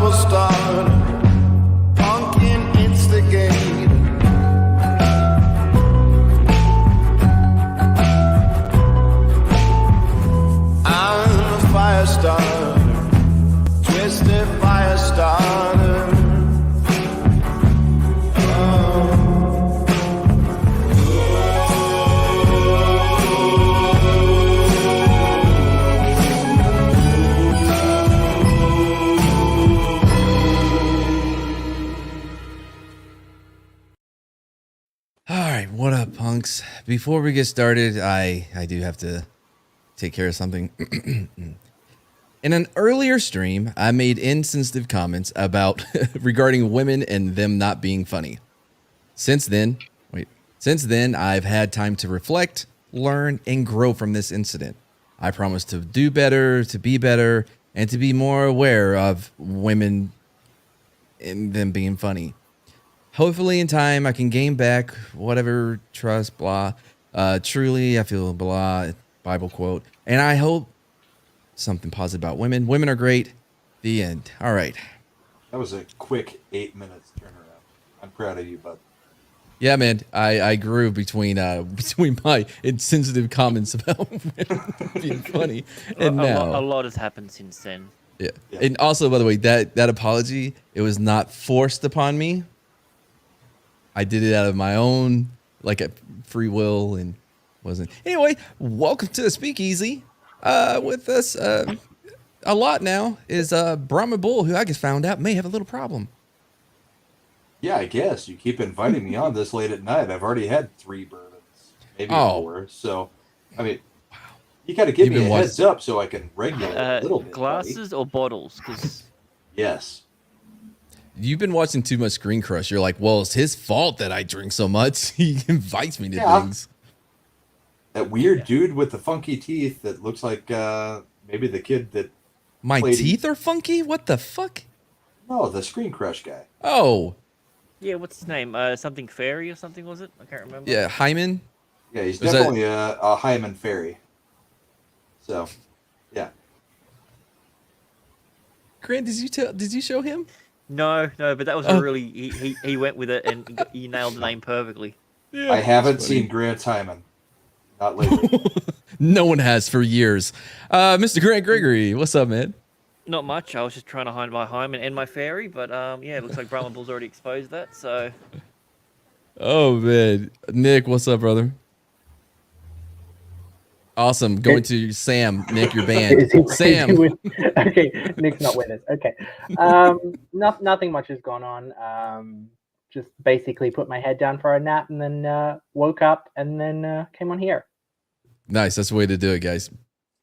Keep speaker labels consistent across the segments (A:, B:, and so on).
A: trouble starter, pumpkin instigator. I'm a fire starter, twisted fire starter.
B: All right, what up, punks? Before we get started, I do have to take care of something. In an earlier stream, I made insensitive comments about regarding women and them not being funny. Since then, I've had time to reflect, learn, and grow from this incident. I promise to do better, to be better, and to be more aware of women and them being funny. Hopefully in time I can gain back whatever trust, blah. Truly, I feel blah, Bible quote. And I hope something positive about women. Women are great. The end. All right.
C: That was a quick 8 minutes turnaround. I'm proud of you, bud.
B: Yeah, man. I grew between my insensitive comments about women being funny and now.
D: A lot has happened since then.
B: Yeah. And also, by the way, that apology, it was not forced upon me. I did it out of my own, like, a free will, and wasn't. Anyway, welcome to the Speakeasy. With us a lot now is Brahma Bull, who I just found out may have a little problem.
C: Yeah, I guess. You keep inviting me on this late at night. I've already had 3 bourbons, maybe 4. So, I mean, you got to give me a heads up so I can regulate a little bit.
D: Glasses or bottles? 'Cause
C: yes.
B: You've been watching too much Screen Crush. You're like, well, it's his fault that I drink so much. He invites me to things.
C: That weird dude with the funky teeth that looks like maybe the kid that...
B: My teeth are funky? What the fuck?
C: No, the Screen Crush guy.
B: Oh.
D: Yeah, what's his name? Something Fairy or something, was it? I can't remember.
B: Yeah, Hyman?
C: Yeah, he's definitely a Hyman Fairy. So, yeah.
B: Grant, did you show him?
D: No, but that was a really... He went with it and he nailed the name perfectly.
C: Yeah, I haven't seen Grant Hyman. Not lately.
B: No one has for years. Mr. Grant Gregory, what's up, man?
D: Not much. I was just trying to hide my Hyman and my Fairy, but yeah, it looks like Brahma Bull's already exposed that, so...
B: Oh, man. Nick, what's up, brother? Awesome. Going to Sam, Nick, your band. Sam.
E: Okay, Nick's not with us. Okay. Nothing much has gone on. Just basically put my head down for a nap and then woke up and then came on here.
B: Nice. That's the way to do it, guys.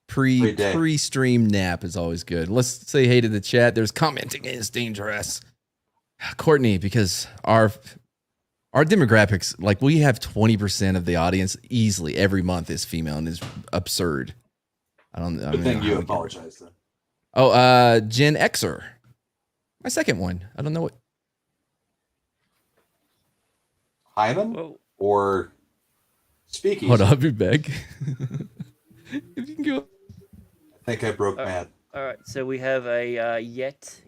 B: Pre-stream nap is always good. Let's say hey to the chat. There's commenting is dangerous. Courtney, because our demographics, like, we have 20% of the audience easily every month is female, and is absurd.
C: Good thing you apologize then.
B: Oh, Gen Xer. My second one. I don't know what.
C: Hyman or Speakeasy?
B: Hold on, I'll be back. If you can go.
C: I think I broke Matt.
D: All right, so we have a Yetai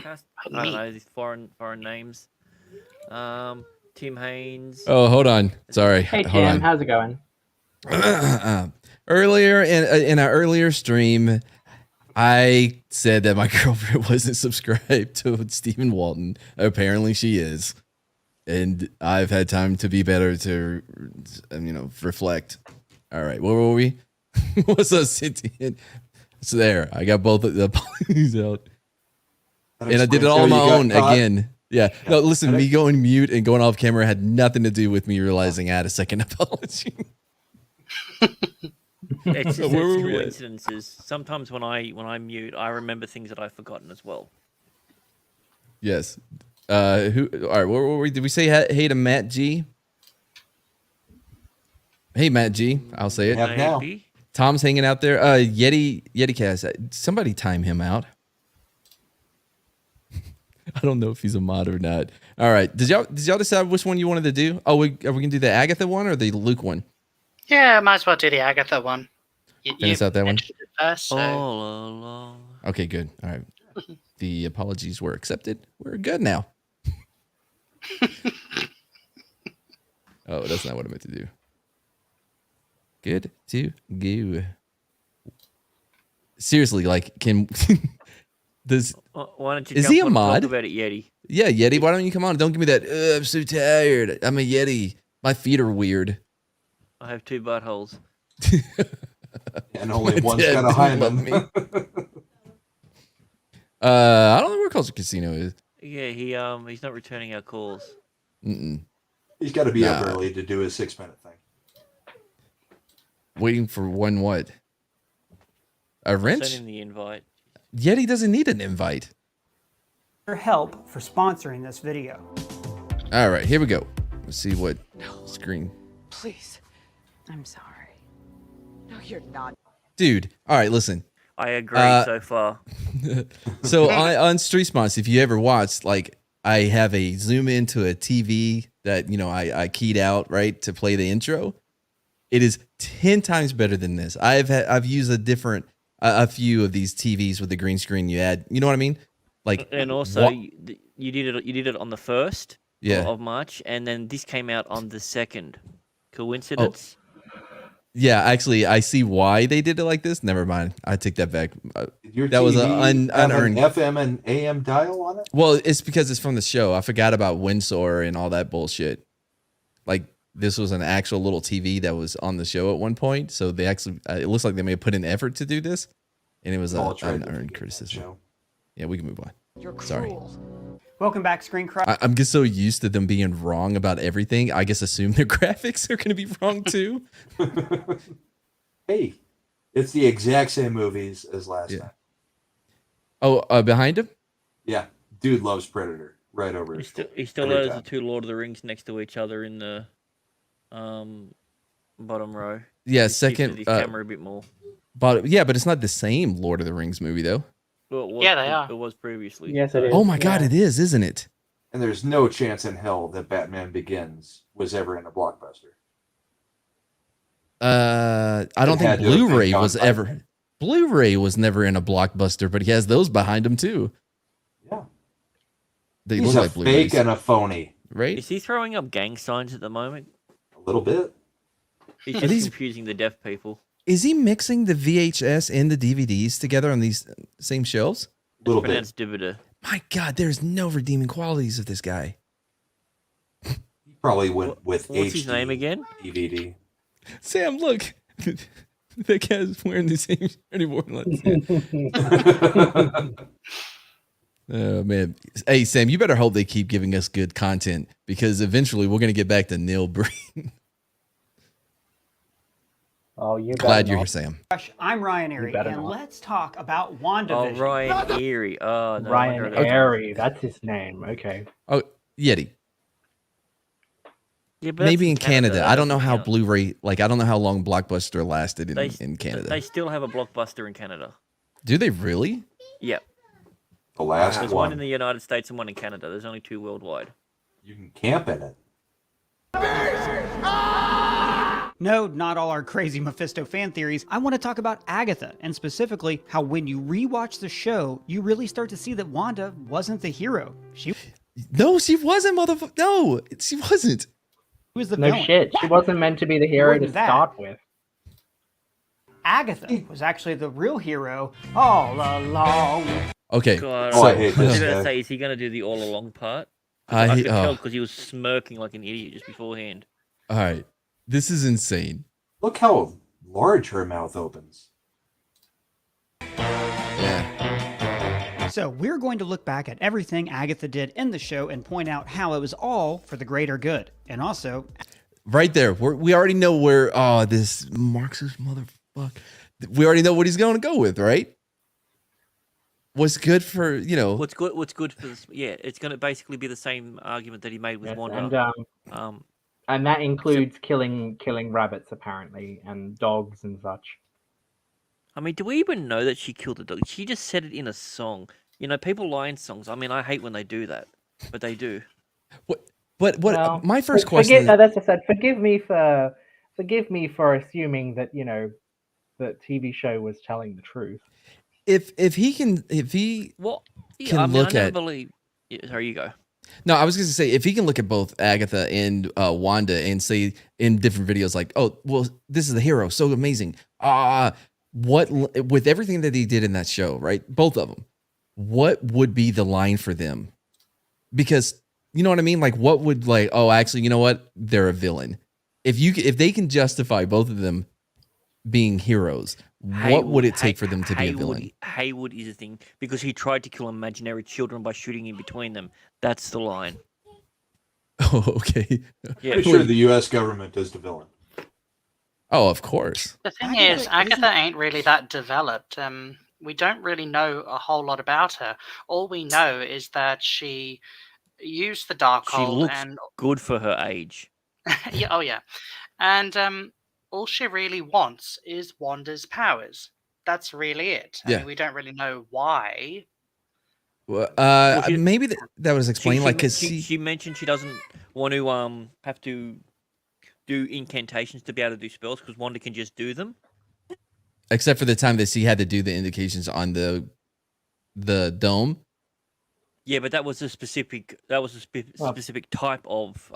D: cast. I don't know these foreign names. Tim Haynes.
B: Oh, hold on. Sorry.
E: Hey,
B: hold
E: Tim.
B: on.
E: How's it going?
B: Earlier in an earlier stream, I said that my girlfriend wasn't subscribed to Stephen Walton. Apparently, she is, and I've had time to be better to, reflect. All right, where were we? What's up, Cynthia? It's there. I got both of the apologies out, and I did it all on my own again. Yeah. No, listen, me going mute and going off camera had nothing to do with me realizing I had a second apology.
D: It's just coincidences. Sometimes when I mute, I remember things that I've forgotten as well.
B: Yes. All right. Where were we? Did we say hey to Matt G? Hey, Matt G. I'll say it.
C: Now.
B: Tom's hanging out there. Yeti Cast. Somebody time him out. I don't know if he's a mod or not. All right. Did y'all decide which one you wanted to do? Oh, are we gonna do the Agatha one or the Luke one?
F: Yeah, might as well do the Agatha one.
B: Finish out that one.
F: First, so.
D: All along.
B: Okay, good. All right. The apologies were accepted. We're good now. Oh, that's not what I meant to do. Good to go. Seriously, like, can does
D: Why don't you
B: is
D: jump
B: he a
D: on and
B: mod?
D: talk about it, Yeti?
B: Yeah, Yeti, why don't you come on? Don't give me that. I'm so tired. I'm a Yeti. My feet are weird.
D: I have 2 buttholes.
C: And only
B: My
C: one's
B: dad
C: got a
B: didn't
C: hymen.
B: love I don't know where Culture Casino is.
D: Yeah, he's not returning our calls.
B: Mm-mm.
C: He's got to be up
B: Nah.
C: early to do his 6-minute thing.
B: Waiting for one what? A wrench?
D: Send him the invite.
B: Yeti doesn't need an invite.
F: Your help for sponsoring this video.
B: All right, here we go. Let's see what screen.
G: Please. I'm sorry. No, you're not.
B: Dude, all right, listen.
D: I agree so far.
B: So on Street Spots, if you ever watched, like, I have a zoom into a TV that, you know, I keyed out, right, to play the intro. It is 10 times better than this. I've used a few of these TVs with the green screen you add. You know what I mean? Like,
D: And also, you did it on the 1st of March, and then this came out on the 2nd. Coincidence?
B: Yeah, actually, I see why they did it like this. Never mind. I take that back.
C: Your
B: That was
C: TV
B: an unearned.
C: have an FM and AM dial on it?
B: Well, it's because it's from the show. I forgot about Windsor and all that bullshit. Like, this was an actual little TV that was on the show at one point. So they actually, it looks like they may have put in effort to do this. And it was
C: All tried to
B: an earned
C: forget that
B: criticism.
C: show.
B: Yeah, we can move on.
G: You're cruel.
B: Sorry.
F: Welcome back, Screen Crush.
B: I'm just so used to them being wrong about everything. I guess assume their graphics are going to be wrong too.
C: Hey, it's the exact same movies as last time.
B: Oh, behind him?
C: Yeah, dude loves Predator right over his
D: He still
C: every
D: has
C: time.
D: the 2 Lord of the Rings next to each other in the bottom row.
B: Yeah,
D: Just shifted
B: second.
D: his camera a bit more.
B: But it's not the same Lord of the Rings movie though.
D: Well, it was,
H: Yeah, they are.
D: It was previously.
E: Yes, it is.
B: Oh my God,
E: Yeah.
B: it is, isn't it?
C: And there's no chance in hell that Batman Begins was ever in a blockbuster.
B: I don't
C: It
B: think
C: had to have been
B: Blu-ray
C: gone
B: was
C: by
B: ever.
C: then.
B: Blu-ray was never in a blockbuster, but he has those behind him too.
C: Yeah.
B: They
C: He's
B: look
C: a
B: like Blu-rays,
C: fake and a phony.
B: right?
D: Is he throwing up gang signs at the moment?
C: A little bit.
D: He's
B: Are
D: just
B: these-
D: confusing the deaf people.
B: Is he mixing the VHS and the DVDs together on these same shelves?
C: A little bit.
D: Pronounced dividend.
B: My God, there's no redeeming qualities of this guy.
C: He probably went with
D: What's his
C: HD
D: name again?
C: DVD.
B: Sam, look. That guy's wearing the same shirt anymore. Let's see it. Oh man. Hey Sam, you better hope they keep giving us good content because eventually we're gonna get back to Neil Breen.
E: Oh, you
B: Glad
E: better
B: you're here,
E: not.
B: Sam.
F: I'm Ryan Airy,
E: better
F: and
E: not.
F: let's talk about
D: Oh,
F: WandaVision.
D: Ryan Erie. Oh, no.
E: Ryan
D: wonder that-
E: Airy, that's his name. Okay.
B: Oh, Yeti.
D: Yeah, but
B: Maybe in
D: that's
B: Canada.
D: That
B: I don't know
D: doesn't
B: how
D: count.
B: Blu-ray. Like I don't know how long Blockbuster lasted in Canada.
D: They still have a Blockbuster in Canada.
B: Do they really?
D: Yeah.
C: The last
D: There's
C: one.
D: one in the United States and one in Canada. There's only 2 worldwide.
C: You can camp in it.
F: No, not all our crazy Mephisto fan theories. I want to talk about Agatha, and specifically how when you rewatch the show, you really start to see that Wanda wasn't the hero. She
B: No, she wasn't, motherfucker. No, she wasn't.
F: was the
E: No
F: villain.
E: shit. She wasn't meant to be the hero
F: More
E: to
F: than that.
E: start with.
F: Agatha was actually the real hero all along.
B: Okay.
D: God,
C: Oh, I
D: I
C: hate
D: was
C: this
D: going
C: guy.
D: to say, is he going to do the all along part?
B: I
D: I
B: hate-
D: could tell
B: oh.
D: because he was smirking like an idiot just beforehand.
B: All right. This is insane.
C: Look how large her mouth opens.
B: Yeah.
F: So we're going to look back at everything Agatha did in the show and point out how it was all for the greater good. And also,
B: Right there. We already know where this Marxist motherfucker. We already know what he's going to go with, right? What's good for,
D: What's good for this? Yeah, it's going to basically be the same argument that he made with
E: Yes,
D: Wanda.
E: and that includes killing rabbits apparently and dogs and such.
D: I mean, do we even know that she killed a dog? She just said it in a song. People lie in songs. I mean, I hate when they do that, but they do.
B: But
E: Well,
B: my first question
E: No, that's just said. Forgive me for assuming that that TV show was telling the truth.
B: if he
D: Well, yeah,
B: can
D: I mean,
B: look
D: I never
B: at
D: believe. Yeah, sorry, you go.
B: no, I was going to say if he can look at both Agatha and Wanda and say in different videos like, oh, well, this is the hero, so amazing. What with everything that he did in that show, right? Both of them. What would be the line for them? Because you know what I mean. Like, what would like? Oh, actually, you know what? They're a villain. If they can justify both of them being heroes, what would it take for them to be a villain?
D: Haywood is a thing because he tried to kill imaginary children by shooting in between them. That's the line.
B: Oh, okay.
D: Yeah.
C: Pretty sure the U.S. government is the villain.
B: Oh, of course.
H: The thing is, Agatha ain't really that developed. We don't really know a whole lot about her. All we know is that she used the Darkhold
D: She looks
H: and
D: good for her age.
H: yeah, oh yeah, and all she really wants is Wanda's powers. That's really it. I
B: Yeah.
H: mean, we don't really know why.
B: Well,
D: she-
B: maybe that was explained. Like, cause
D: she mentioned she doesn't want to have to do incantations to be able to do spells because Wanda can just do them.
B: except for the time that she had to do the indications on the dome.
D: Yeah, but that was a specific. That was a specific type of.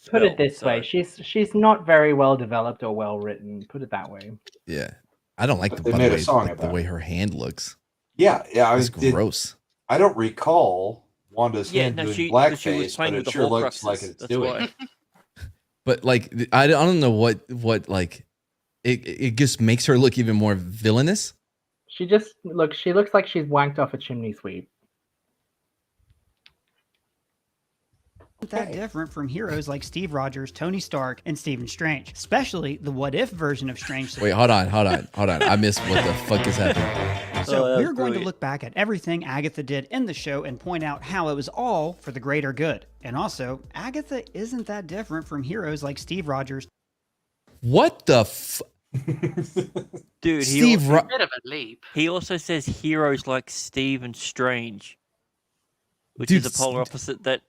E: Put it
D: spell,
E: this way:
D: so-
E: she's not very well developed or well written. Put it that way.
B: Yeah, I don't like
C: But
B: the,
C: they
B: by the
C: made a
B: way,
C: song
B: like, the
C: about
B: way
C: it.
B: her hand looks.
C: Yeah. I
B: It's
C: mean,
B: gross.
C: I don't recall Wanda's
D: Yeah,
C: hand
D: no,
C: doing
D: she was
C: blackface,
D: playing
C: but
D: with
C: it
D: the
C: sure looks
D: Horcruxes,
C: like it's
D: that's
C: doing.
D: why.
B: But like, I don't know what like, it just makes her look even more villainous.
E: She looks like she's wanked off a chimney sweep.
F: That different from heroes like Steve Rogers, Tony Stark, and Stephen Strange, especially the what if version of Strange.
B: Wait, hold on. I missed what the fuck is happening.
F: So
D: Oh, that's
F: we're going to
D: brilliant.
F: look back at everything Agatha did in the show and point out how it was all for the greater good. And also, Agatha isn't that different from heroes like Steve Rogers.
B: What the
D: Dude,
B: Steve
H: A bit of a leap.
D: he also says heroes like Steve and Strange, which
B: Dude,
D: is the polar opposite that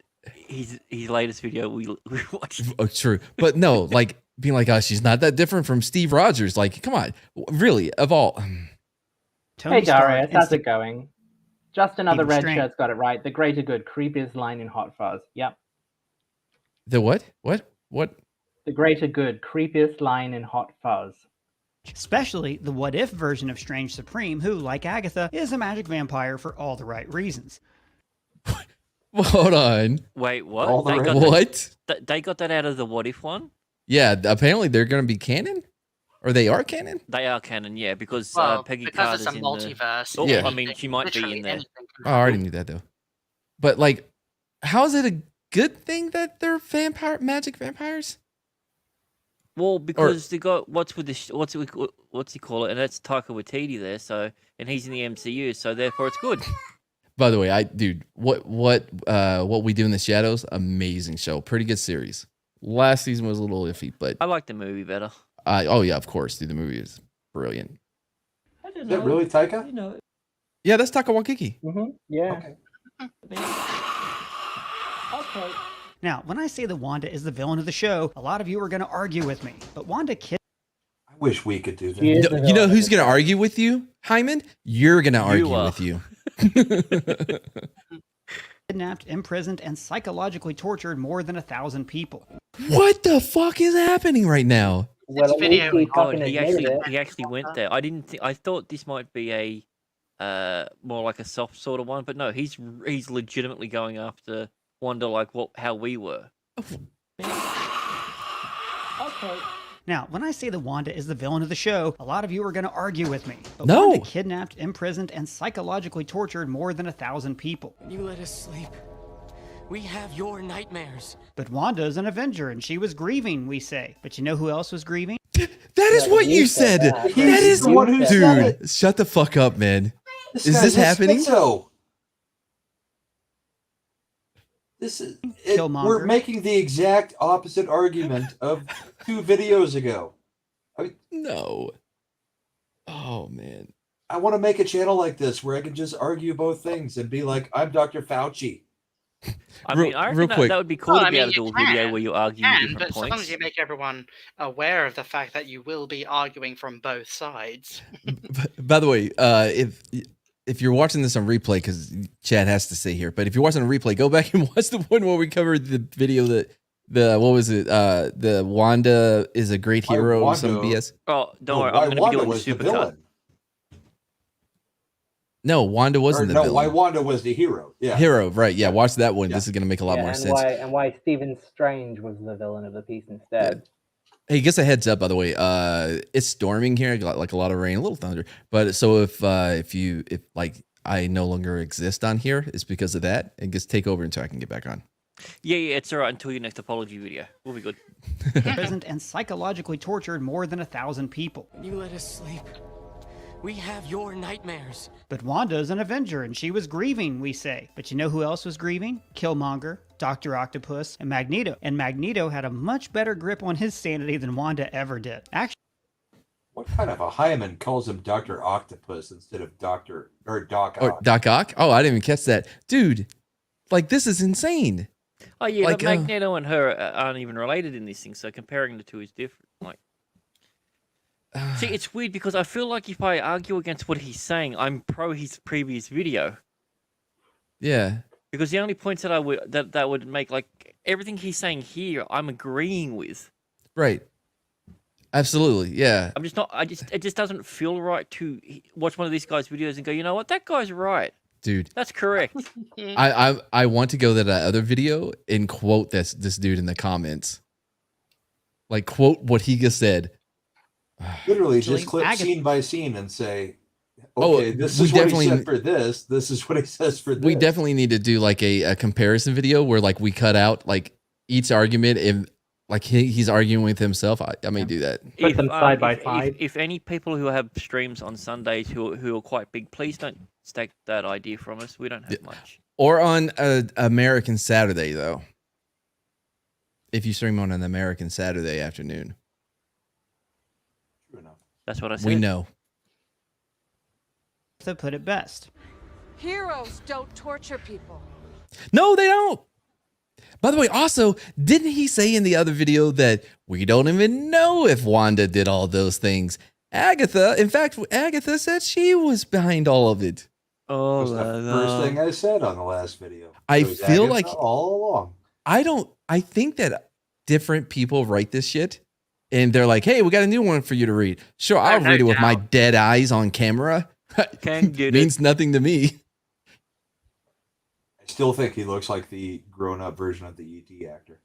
D: his latest video we watched.
B: Oh, true. But no, like being like, oh, she's not that different from Steve Rogers. Like, come on, really? Of all,
F: Tony
E: Hey
F: Stark,
E: Darius,
F: and
E: how's
F: Steve-
E: it going? Just another
F: Stephen
E: red
F: Strange.
E: shirt's got it right. The greater good, creepiest line in Hot Fuzz. Yep.
B: the what?
E: The greater good, creepiest line in Hot Fuzz.
F: especially the what if version of Strange Supreme, who, like Agatha, is a magic vampire for all the right reasons.
B: Hold on.
D: Wait, what?
C: All the
D: They
C: right-
D: got,
B: What?
D: they got that out of the what if one?
B: Yeah, apparently they're gonna be canon, or they are canon.
D: They are canon, yeah, because
H: Well,
D: Peggy
H: because
D: Carter's
H: it's a
D: in
H: multiverse.
D: Oh,
B: Yeah.
D: I mean, she might be
H: literally
D: in there.
H: anything can
B: Oh, I already
H: happen.
B: knew that though. But like, how is it a good thing that they're magic vampires?
D: Well, because they got what's with this, what's he call it, and that's Taika Waititi there. So, and he's in the MCU, so therefore it's good.
B: By the way, what we do in the shadows, amazing show, pretty good series. Last season was a little iffy, but
D: I like the movie better.
B: oh yeah, of course, dude, the movie is brilliant.
C: Is that really Taika?
B: Yeah, that's Taika Waititi.
E: Mm-hmm. Yeah.
C: Okay.
F: Now, when I say that Wanda is the villain of the show, a lot of you are going to argue with me. But Wanda
C: I wish we could do that.
E: She is the
B: You know
E: villain
B: who's
E: of the
B: gonna
E: show.
B: argue with you, Hyman? You're gonna argue
D: are.
B: with you.
F: kidnapped, imprisoned, and psychologically tortured more than 1,000 people.
B: What the fuck is happening right now?
E: Well,
H: It's
E: at least
H: video.
E: he
D: God,
E: fucking
D: he
E: admitted it.
D: actually went there. I didn't. I thought this might be a more like a soft sort of one, but no, he's legitimately going after Wanda like how we were.
F: Now, when I say that Wanda is the villain of the show, a lot of you are going to argue with me. But
B: No.
F: Wanda kidnapped, imprisoned, and psychologically tortured more than 1,000 people.
I: You let us sleep. We have your nightmares.
F: But Wanda's an Avenger, and she was grieving, we say. But you know who else was grieving?
B: That is
E: Yeah,
B: what
E: you
B: you
E: said
B: said.
E: that.
B: That
C: He's
B: is
C: the one who said
B: dude. Shut the fuck up, man. Is
C: guy's
B: this
C: a
B: happening?
C: schizo. This is
F: Killmonger.
C: we're making the exact opposite argument of 2 videos ago.
B: No. Oh man.
C: I want to make a channel like this where I can just argue both things and be like, I'm Dr. Fauci.
D: I mean, I
B: real
D: reckon
B: quick.
D: that would be cool
H: Well,
D: to
H: I
D: be
H: mean,
D: able to
H: you
D: do a video
H: can,
D: where you argue
H: can,
D: different
H: but so long as
D: points.
H: you make everyone aware of the fact that you will be arguing from both sides.
B: By the way, if you're watching this on replay, because Chad has to stay here, but if you're watching on replay, go back and watch the one where we covered the video that what was it? The Wanda is a great hero or some BS.
D: Oh, don't worry,
C: why
D: I'm going to be
C: Wanda
D: doing
C: was the
D: Supercut.
C: villain.
B: No, Wanda
C: Or,
B: wasn't the
C: no,
B: villain.
C: why Wanda was the hero. Yeah.
B: Hero, right? Yeah, watch that one.
C: Yeah.
B: This is going to make a lot more
E: and
B: sense.
E: why Stephen Strange was the villain of the piece instead.
B: Hey, just a heads up, by the way. It's storming here, like a lot of rain, a little thunder. But so if I no longer exist on here, it's because of that. And just take over until I can get back on.
D: Yeah, it's all right until your next apology video. We'll be good.
F: Imprisoned and psychologically tortured more than 1,000 people.
I: You let us sleep. We have your nightmares.
F: But Wanda's an Avenger, and she was grieving, we say. But you know who else was grieving? Killmonger, Dr. Octopus, and Magneto. And Magneto had a much better grip on his sanity than Wanda ever did. Actually,
C: What kind of a Hyman calls him Dr. Octopus instead of Doc Ock?
B: Or Doc Ock? Oh, I didn't even catch that. Dude, like, this is insane.
D: Oh yeah,
B: Like,
D: but Magneto and her aren't even related in this thing, so comparing the two is different. Like, see, it's weird because I feel like if I argue against what he's saying, I'm pro his previous video.
B: Yeah.
D: Because the only points that I would that would make, like, everything he's saying here, I'm agreeing with.
B: Right. Absolutely. Yeah.
D: I'm just not. It just doesn't feel right to watch one of these guys' videos and go, you know what, that guy's right.
B: Dude,
D: That's correct.
B: I want to go to that other video and quote this dude in the comments. Like, quote what he just said.
C: Literally,
F: Actually,
C: just clip
F: Agatha-
C: scene by scene and say,
B: Oh,
C: okay, this
B: we
C: is what he
B: definitely-
C: said for this. This is what he says for this.
B: We definitely need to do like a comparison video where like we cut out like each argument and like he's arguing with himself. I may do that.
E: Put them side by
D: if,
E: side.
D: If any people who have streams on Sundays who are quite big, please don't take that idea from us. We don't have much.
B: Or on American Saturday though. If you stream on an American Saturday afternoon.
C: True enough.
D: That's what I said.
B: We know.
F: to put it best.
G: Heroes don't torture people.
B: No, they don't. By the way, also, didn't he say in the other video that we don't even know if Wanda did all those things? In fact, Agatha said she was behind all of it.
D: Oh,
C: That was the first thing I said on the last video.
B: I
C: It was
B: feel
C: Agatha
B: like-
C: all along.
B: I think that different people write this shit and they're like, hey, we got a new one for you to read. Sure, I'll
H: no
B: read it with my
H: doubt.
B: dead eyes on camera.
D: Can get
B: Means nothing to me.
C: I still think he looks like the grown-up version of the E.T. actor.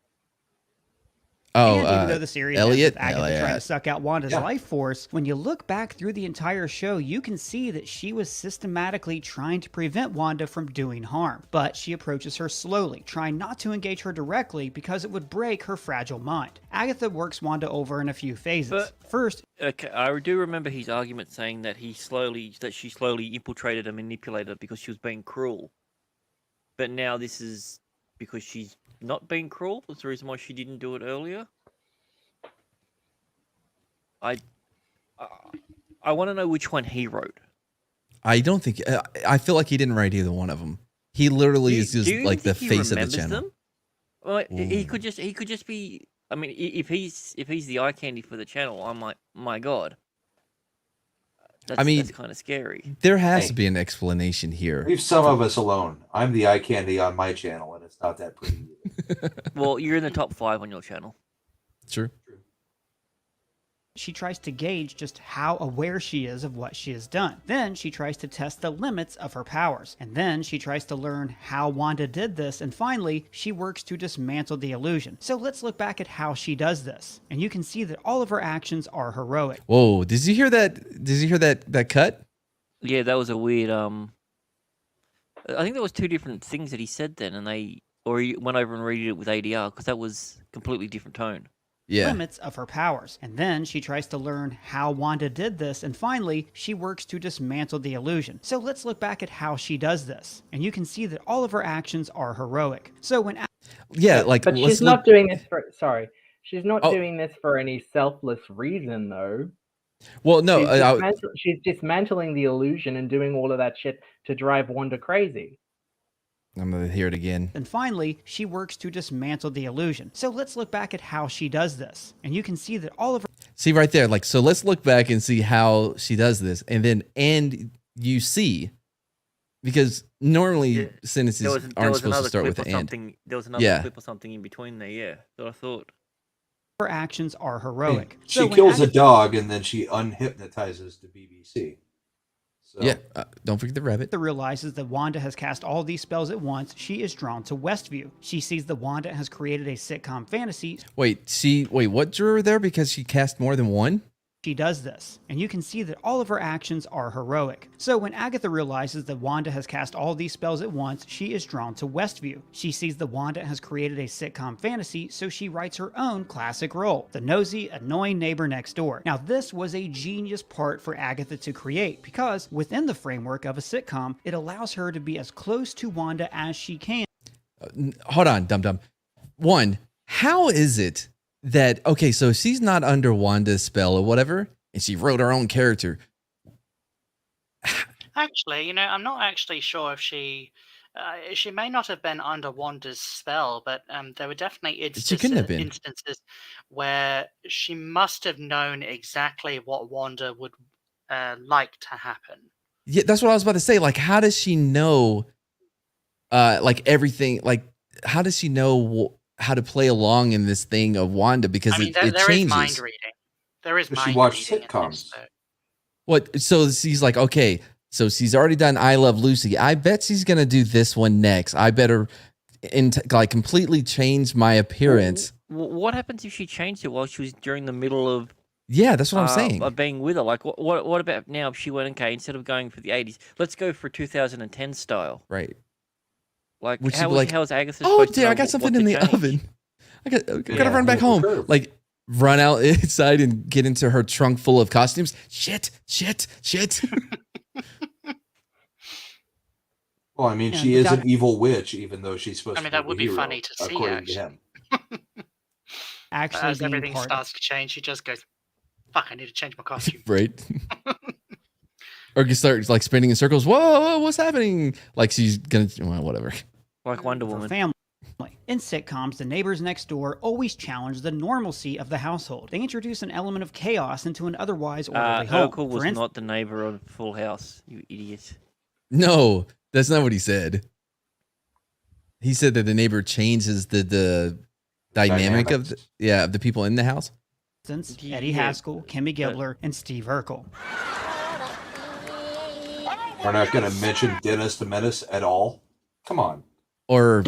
B: Oh,
F: And even though the series
B: Elliot?
F: ends with Agatha trying
B: Elliot.
F: to suck out Wanda's
C: Yeah.
F: life force, when you look back through the entire show, you can see that she was systematically trying to prevent Wanda from doing harm. But she approaches her slowly, trying not to engage her directly because it would break her fragile mind. Agatha works Wanda over in a few phases.
D: But-
F: First,
D: Okay, I do remember his argument saying that she slowly infiltrated and manipulated her because she was being cruel. But now this is because she's not being cruel. That's the reason why she didn't do it earlier. I want to know which one he wrote.
B: I don't think, I feel like he didn't write either one of them. He literally is just
D: Do you
B: like the
D: think he
B: face of the
D: remembers
B: channel.
D: them? Well, he
B: Ooh.
D: could just be. I mean, if he's the eye candy for the channel, I'm like, my god. That's kind of scary.
B: There has
C: Hey.
B: to be an explanation here.
C: Leave some of us alone. I'm the eye candy on my channel, and it's not that pretty.
D: Well, you're in the top 5 on your channel.
B: True.
F: she tries to gauge just how aware she is of what she has done. Then she tries to test the limits of her powers. And then she tries to learn how Wanda did this. And finally, she works to dismantle the illusion. So let's look back at how she does this. And you can see that all of her actions are heroic.
B: Whoa, did you hear that? Did you hear that cut?
D: Yeah, that was a weird. I think there was 2 different things that he said then, and he went over and read it with ADR because that was completely different tone.
B: Yeah.
F: Limits of her powers. And then she tries to learn how Wanda did this, and finally, she works to dismantle the illusion. So let's look back at how she does this. And you can see that all of her actions are heroic. So when
B: Yeah, like
E: But
B: let's
E: she's not doing this for. Sorry, she's not
B: Oh.
E: doing this for any selfless reason, though.
B: Well, no,
E: She's dismantling the illusion and doing all of that shit to drive Wanda crazy.
B: I'm going to hear it again.
F: And finally, she works to dismantle the illusion. So let's look back at how she does this. And you can see that all of her...
B: See right there, like, so let's look back and see how she does this. And you see, because normally sentences aren't supposed to start with the and.
D: There was another clip or something in between there, yeah, that I thought.
F: Her actions are heroic.
C: She kills a dog and then she unhypnotizes the BBC. So.
B: Yeah, don't forget the rabbit.
F: Agatha realizes that Wanda has cast all these spells at once. She is drawn to Westview. She sees that Wanda has created a sitcom fantasy.
B: Wait, what drew her there? Because she cast more than one?
F: She does this, and you can see that all of her actions are heroic. So when Agatha realizes that Wanda has cast all these spells at once, she is drawn to Westview. She sees that Wanda has created a sitcom fantasy, so she writes her own classic role, the nosy, annoying neighbor next door. Now this was a genius part for Agatha to create, because within the framework of a sitcom, it allows her to be as close to Wanda as she can.
B: Hold on, dum-dum. One, how is it that, okay, so she's not under Wanda's spell or whatever, and she wrote her own character.
H: Actually, I'm not actually sure if she may not have been under Wanda's spell, but there were definitely instances where she must have known exactly what Wanda would like to happen.
B: Yeah, that's what I was about to say. Like, how does she know, like, everything? Like, how does she know how to play along in this thing of Wanda? Because it
H: there
B: changes.
H: is mind reading. There is mind reading.
C: She watched sitcoms.
B: What? So she's like, okay, so she's already done I Love Lucy. I bet she's gonna do this one next. I better, completely change my appearance.
D: What happens if she changed it while she was during the middle of?
B: Yeah, that's what I'm saying.
D: Of being with her. Like, what about now if she went, okay, instead of going for the 80s, let's go for 2010 style.
B: Right.
D: Like,
B: Which
D: how's Agatha?
B: Oh, dear, I got something in the oven. I gotta run back home. Like, run out inside and get into her trunk full of costumes. Shit.
C: Well, I mean, she is an evil witch, even though she's supposed to be
H: that would be
C: hero,
H: funny to see,
C: according to him.
F: Actually,
H: as everything starts to change, she just goes, fuck, I need to change my costume.
B: Right. Or you start, like, spinning in circles. Whoa, what's happening? Like, she's gonna, well, whatever.
D: Like Wonder Woman.
F: Family. In sitcoms, the neighbors next door always challenge the normalcy of the household. They introduce an element of chaos into an otherwise orderly home.
D: Urkel was not the neighbor of Full House, you idiot.
B: No, that's not what he said. He said that the neighbor changes the dynamic of the people in the house.
F: Eddie Haskell, Kimmy Gibbler, and Steve Urkel.
C: We're not going to mention Dennis the Menace at all. Come on.
B: Or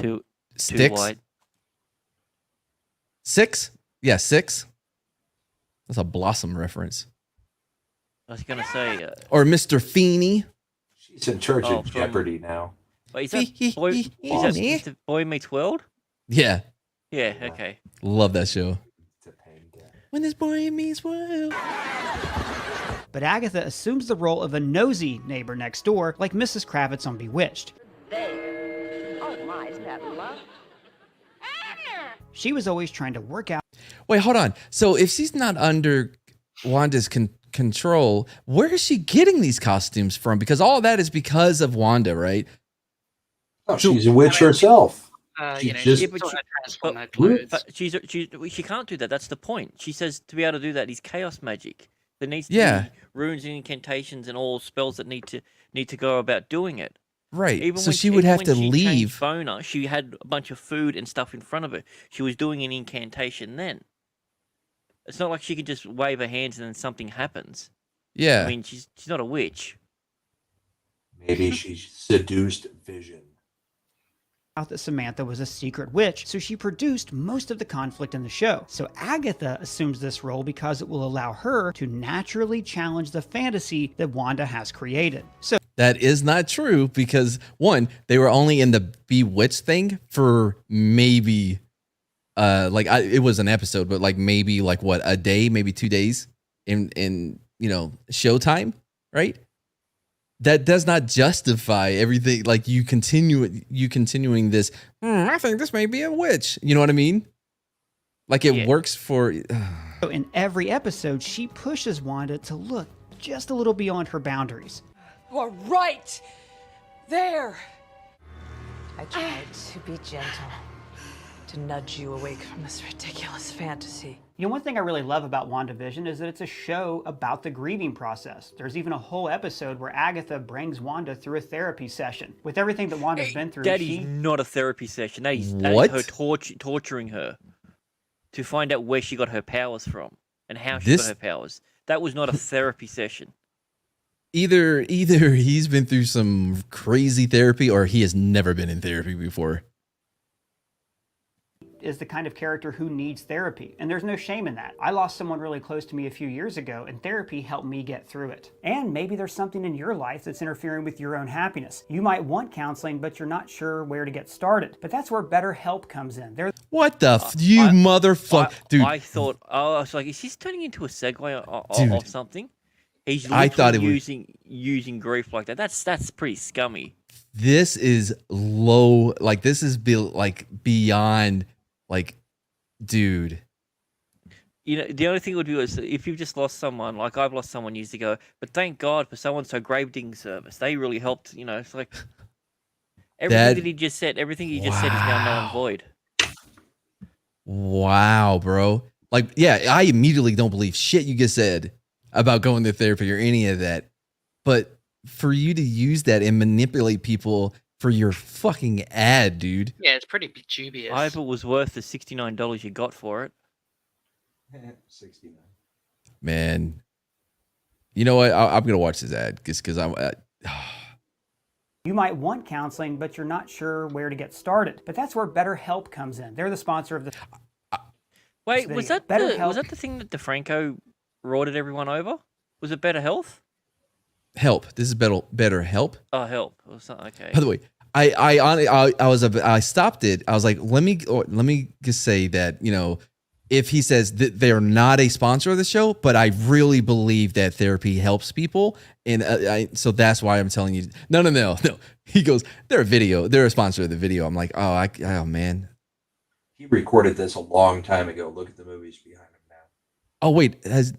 D: Sticks.
B: Six? Yeah, Six. That's a Blossom reference.
D: I was gonna say.
B: Or Mr. Feeney.
C: She's in charge of Jeopardy now.
D: Wait, is that Mr. Boy Meets World?
B: Yeah.
D: Yeah. Okay.
B: Love that show. When this boy meets world.
F: But Agatha assumes the role of a nosy neighbor next door, like Mrs. Kravitz on Bewitched. She was always trying to work out.
B: Wait, hold on. So if she's not under Wanda's control, where is she getting these costumes from? Because all of that is because of Wanda, right?
C: Oh, she's a witch herself.
D: She can't do that. That's the point. She says to be able to do that is chaos magic. There needs to be runes and incantations and all spells that need to go about doing it.
B: Right.
D: Even
B: so
D: when
B: she would have to
D: she
B: leave.
D: Boner, she had a bunch of food and stuff in front of her. She was doing an incantation then. It's not like she could just wave her hands and then something happens.
B: Yeah.
D: I mean, she's not a witch.
C: Maybe she seduced Vision.
F: That Samantha was a secret witch, so she produced most of the conflict in the show. So Agatha assumes this role because it will allow her to naturally challenge the fantasy that Wanda has created. So
B: that is not true because, one, they were only in the Bewitched thing for maybe, it was an episode, but maybe a day, maybe 2 days in showtime, right? That does not justify everything. Like you continuing this. I think this may be a witch. You know what I mean? Like it works for.
F: So in every episode, she pushes Wanda to look just a little beyond her boundaries.
G: You are right there. I tried to be gentle, to nudge you awake from this ridiculous fantasy.
F: You know, one thing I really love about WandaVision is that it's a show about the grieving process. There's even a whole episode where Agatha brings Wanda through a therapy session. With everything that Wanda's been through,
D: that is not a therapy session. That is her torturing her to find out where she got her powers from and how she got her powers. That was not a therapy session.
B: Either he's been through some crazy therapy or he has never been in therapy before.
F: Is the kind of character who needs therapy, and there's no shame in that. I lost someone really close to me a few years ago, and therapy helped me get through it. And maybe there's something in your life that's interfering with your own happiness. You might want counseling, but you're not sure where to get started. But that's where BetterHelp comes in.
B: What the motherfucker, dude?
D: I thought, I was like, is this turning into a segue of something? He's using grief like that. That's pretty scummy.
B: This is low. Like this is beyond. Like, dude.
D: You know, the only thing would be was if you've just lost someone, like I've lost someone years ago, but thank God for so-and-so Gravedigging service. They really helped, you know, it's like everything that he just said is now null and void.
B: Wow, bro. Like, yeah, I immediately don't believe shit you just said about going to therapy or any of that. But for you to use that and manipulate people for your fucking ad, dude.
H: Yeah, it's pretty dubious.
D: I hope it was worth the $69 you got for it.
C: 69.
B: Man, you know what? I'm gonna watch this ad just because I'm.
F: You might want counseling, but you're not sure where to get started. But that's where BetterHelp comes in. They're the sponsor of the.
D: Wait, was that the thing that DeFranco rorted everyone over? Was it Better Health?
B: Help. This is BetterHelp.
D: Oh, help. Okay.
B: By the way, I stopped it. I was like, let me just say that, you know, if he says that they're not a sponsor of the show, but I really believe that therapy helps people, and so that's why I'm telling you. No. He goes, they're a sponsor of the video. I'm like, oh man.
C: He recorded this a long time ago. Look at the movies behind him now.
B: Oh wait, has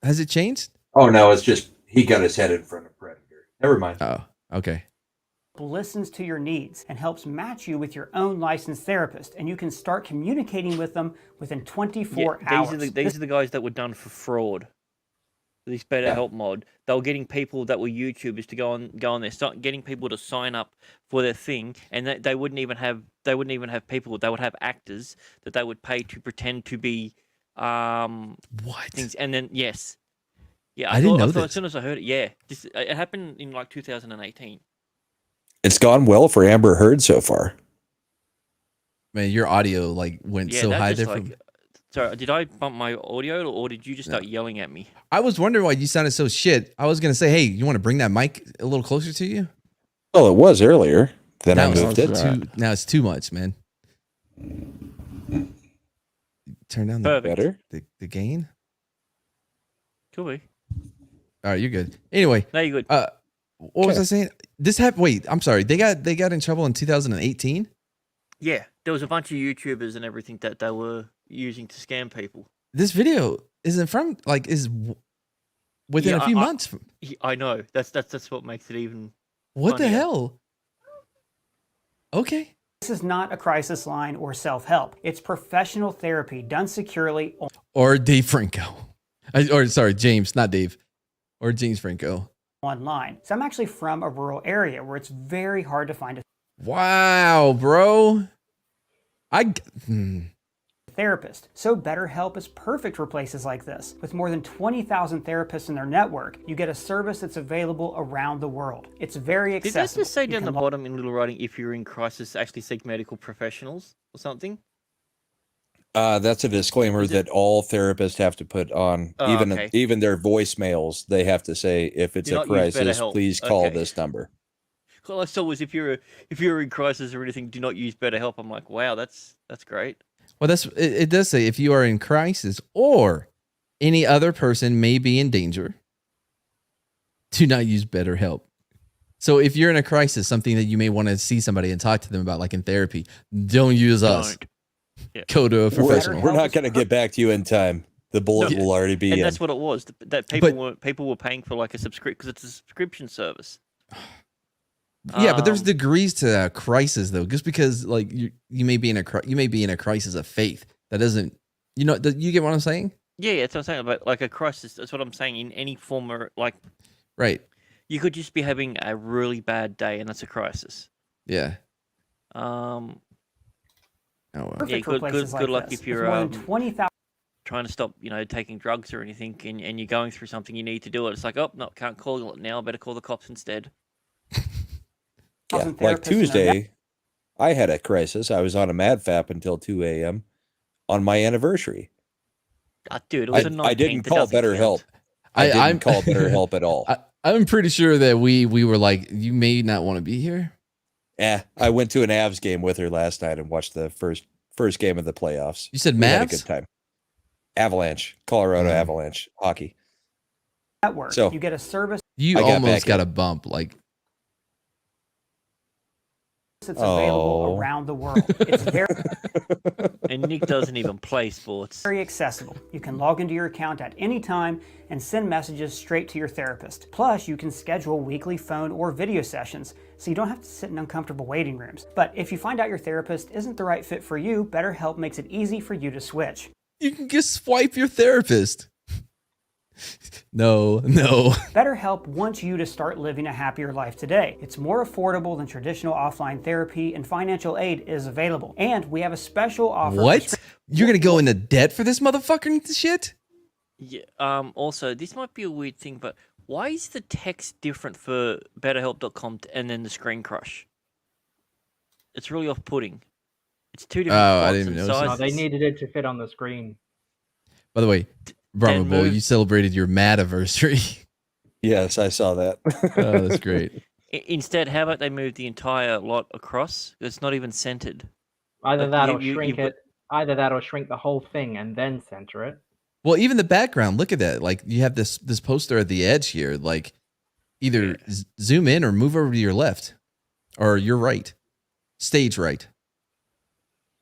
B: it changed?
C: Oh no, it's just he got his head in front of Predator. Never mind.
B: Oh, okay.
F: Listens to your needs and helps match you with your own licensed therapist, and you can start communicating with them within 24 hours.
D: These are the guys that were done for fraud. This BetterHelp mod, they were getting people that were YouTubers to go on there, start getting people to sign up for their thing, and they wouldn't even have people. They would have actors that they would pay to pretend to be
B: what
D: things, and then yes, yeah,
B: I didn't know this.
D: As soon as I heard it, yeah, it happened in like 2018.
J: It's gone well for Amber Heard so far.
B: Man, your audio went so high there.
D: Sorry, did I bump my audio or did you just start yelling at me?
B: I was wondering why you sounded so shit. I was gonna say, hey, you want to bring that mic a little closer to you?
J: Well, it was earlier. Then I moved it.
B: Now it's too much, man. Turn down the gain.
D: Could be.
B: All right, you're good. Anyway,
D: no, you're good.
B: What was I saying? This happened. Wait, I'm sorry. They got in trouble in 2018.
D: Yeah, there was a bunch of YouTubers and everything that they were using to scam people.
B: This video isn't from is within a few months.
D: I know. That's what makes it even.
B: What
D: funnier.
B: the hell? Okay.
F: This is not a crisis line or self-help. It's professional therapy done securely.
B: Or Dave Franco. James, not Dave. Or James Franco.
F: Online. So I'm actually from a rural area where it's very hard to find a
B: wow, bro.
F: therapist. So BetterHelp is perfect for places like this. With more than 20,000 therapists in their network, you get a service that's available around the world. It's very accessible.
D: Did that just say down the bottom in little writing, if you're in crisis, actually seek medical professionals or something?
J: That's a disclaimer that all therapists have to put on, even their voicemails. They have to say, if it's a crisis, please call this number.
D: All I saw was if you're in crisis or anything, do not use BetterHelp. I'm like, wow, that's great.
B: Well, it does say if you are in crisis or any other person may be in danger, do not use BetterHelp. So if you're in a crisis, something that you may want to see somebody and talk to them about, like in therapy, don't use us.
D: Yeah.
B: Go to a professional.
J: We're not going to get back to you in time. The bullet will already be in.
D: And that's what it was. That people were paying for like a subscription because it's a subscription service.
B: Yeah, but there's degrees to crisis though. Just because like you may be in a crisis of faith. That doesn't, you get what I'm saying?
D: Yeah, that's what I'm saying. But like a crisis, that's what I'm saying. In any form of like,
B: right?
D: You could just be having a really bad day, and that's a crisis.
B: Yeah.
D: Oh well.
F: Yeah,
D: good luck if you're
F: more than 20,000
D: trying to stop, taking drugs or anything, and you're going through something, you need to do it. It's like, oh no, can't call it now. Better call the cops instead.
J: Yeah, like Tuesday, I had a crisis. I was on a MadFap until 2 a.m. on my anniversary.
D: Dude, it was
J: I didn't call BetterHelp. I didn't call BetterHelp at all.
B: I'm pretty sure that we were like, you may not want to be here.
J: Yeah, I went to an Avs game with her last night and watched the first game of the playoffs.
B: You said Mavs?
J: We had a good time. Avalanche, Colorado Avalanche hockey.
F: Network. So you get a service.
B: You almost got a bump, like.
F: It's available around the world. It's very
D: and Nick doesn't even play sports.
F: Very accessible. You can log into your account at any time and send messages straight to your therapist. Plus, you can schedule weekly phone or video sessions, so you don't have to sit in uncomfortable waiting rooms. But if you find out your therapist isn't the right fit for you, BetterHelp makes it easy for you to switch.
B: You can just swipe your therapist. No.
F: BetterHelp wants you to start living a happier life today. It's more affordable than traditional offline therapy, and financial aid is available. And we have a special offer.
B: What? You're going to go into debt for this motherfucking shit?
D: Yeah. Also, this might be a weird thing, but why is the text different for BetterHelp.com and then the screen crush? It's really off-putting. It's two different
B: I didn't even notice.
E: No, they needed it to fit on the screen.
B: By the way, Brahma Bull, you celebrated your Madiversary.
J: Yes, I saw that.
B: Oh, that's great.
D: Instead, how about they move the entire lot across? It's not even centered.
E: Either that or shrink it. Either that or shrink the whole thing and then center it.
B: Well, even the background, look at that. Like you have this poster at the edge here. Like either zoom in or move over to your left or your right. Stage right.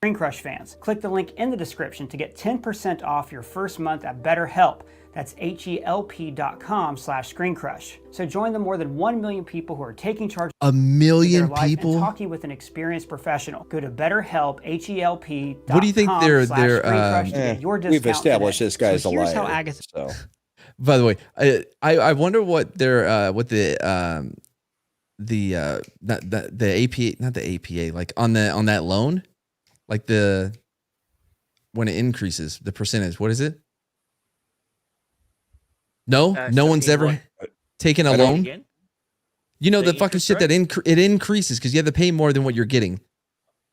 F: Screen Crush fans, click the link in the description to get 10% off your first month at BetterHelp. That's HELP.com/ScreenCrush. So join the more than 1 million people who are taking charge
B: of their life
F: and talking with an experienced professional. Go to BetterHelp, HELP.com.
B: What do you think they're
J: we've established this guy's a liar.
F: How Agatha.
J: So.
B: By the way, I wonder what their APA, not the APA, like on that loan. Like when it increases the percentage, what is it? No one's ever taken a loan.
D: Again?
B: You know the fucking shit that it increases because you have to pay more than what you're getting.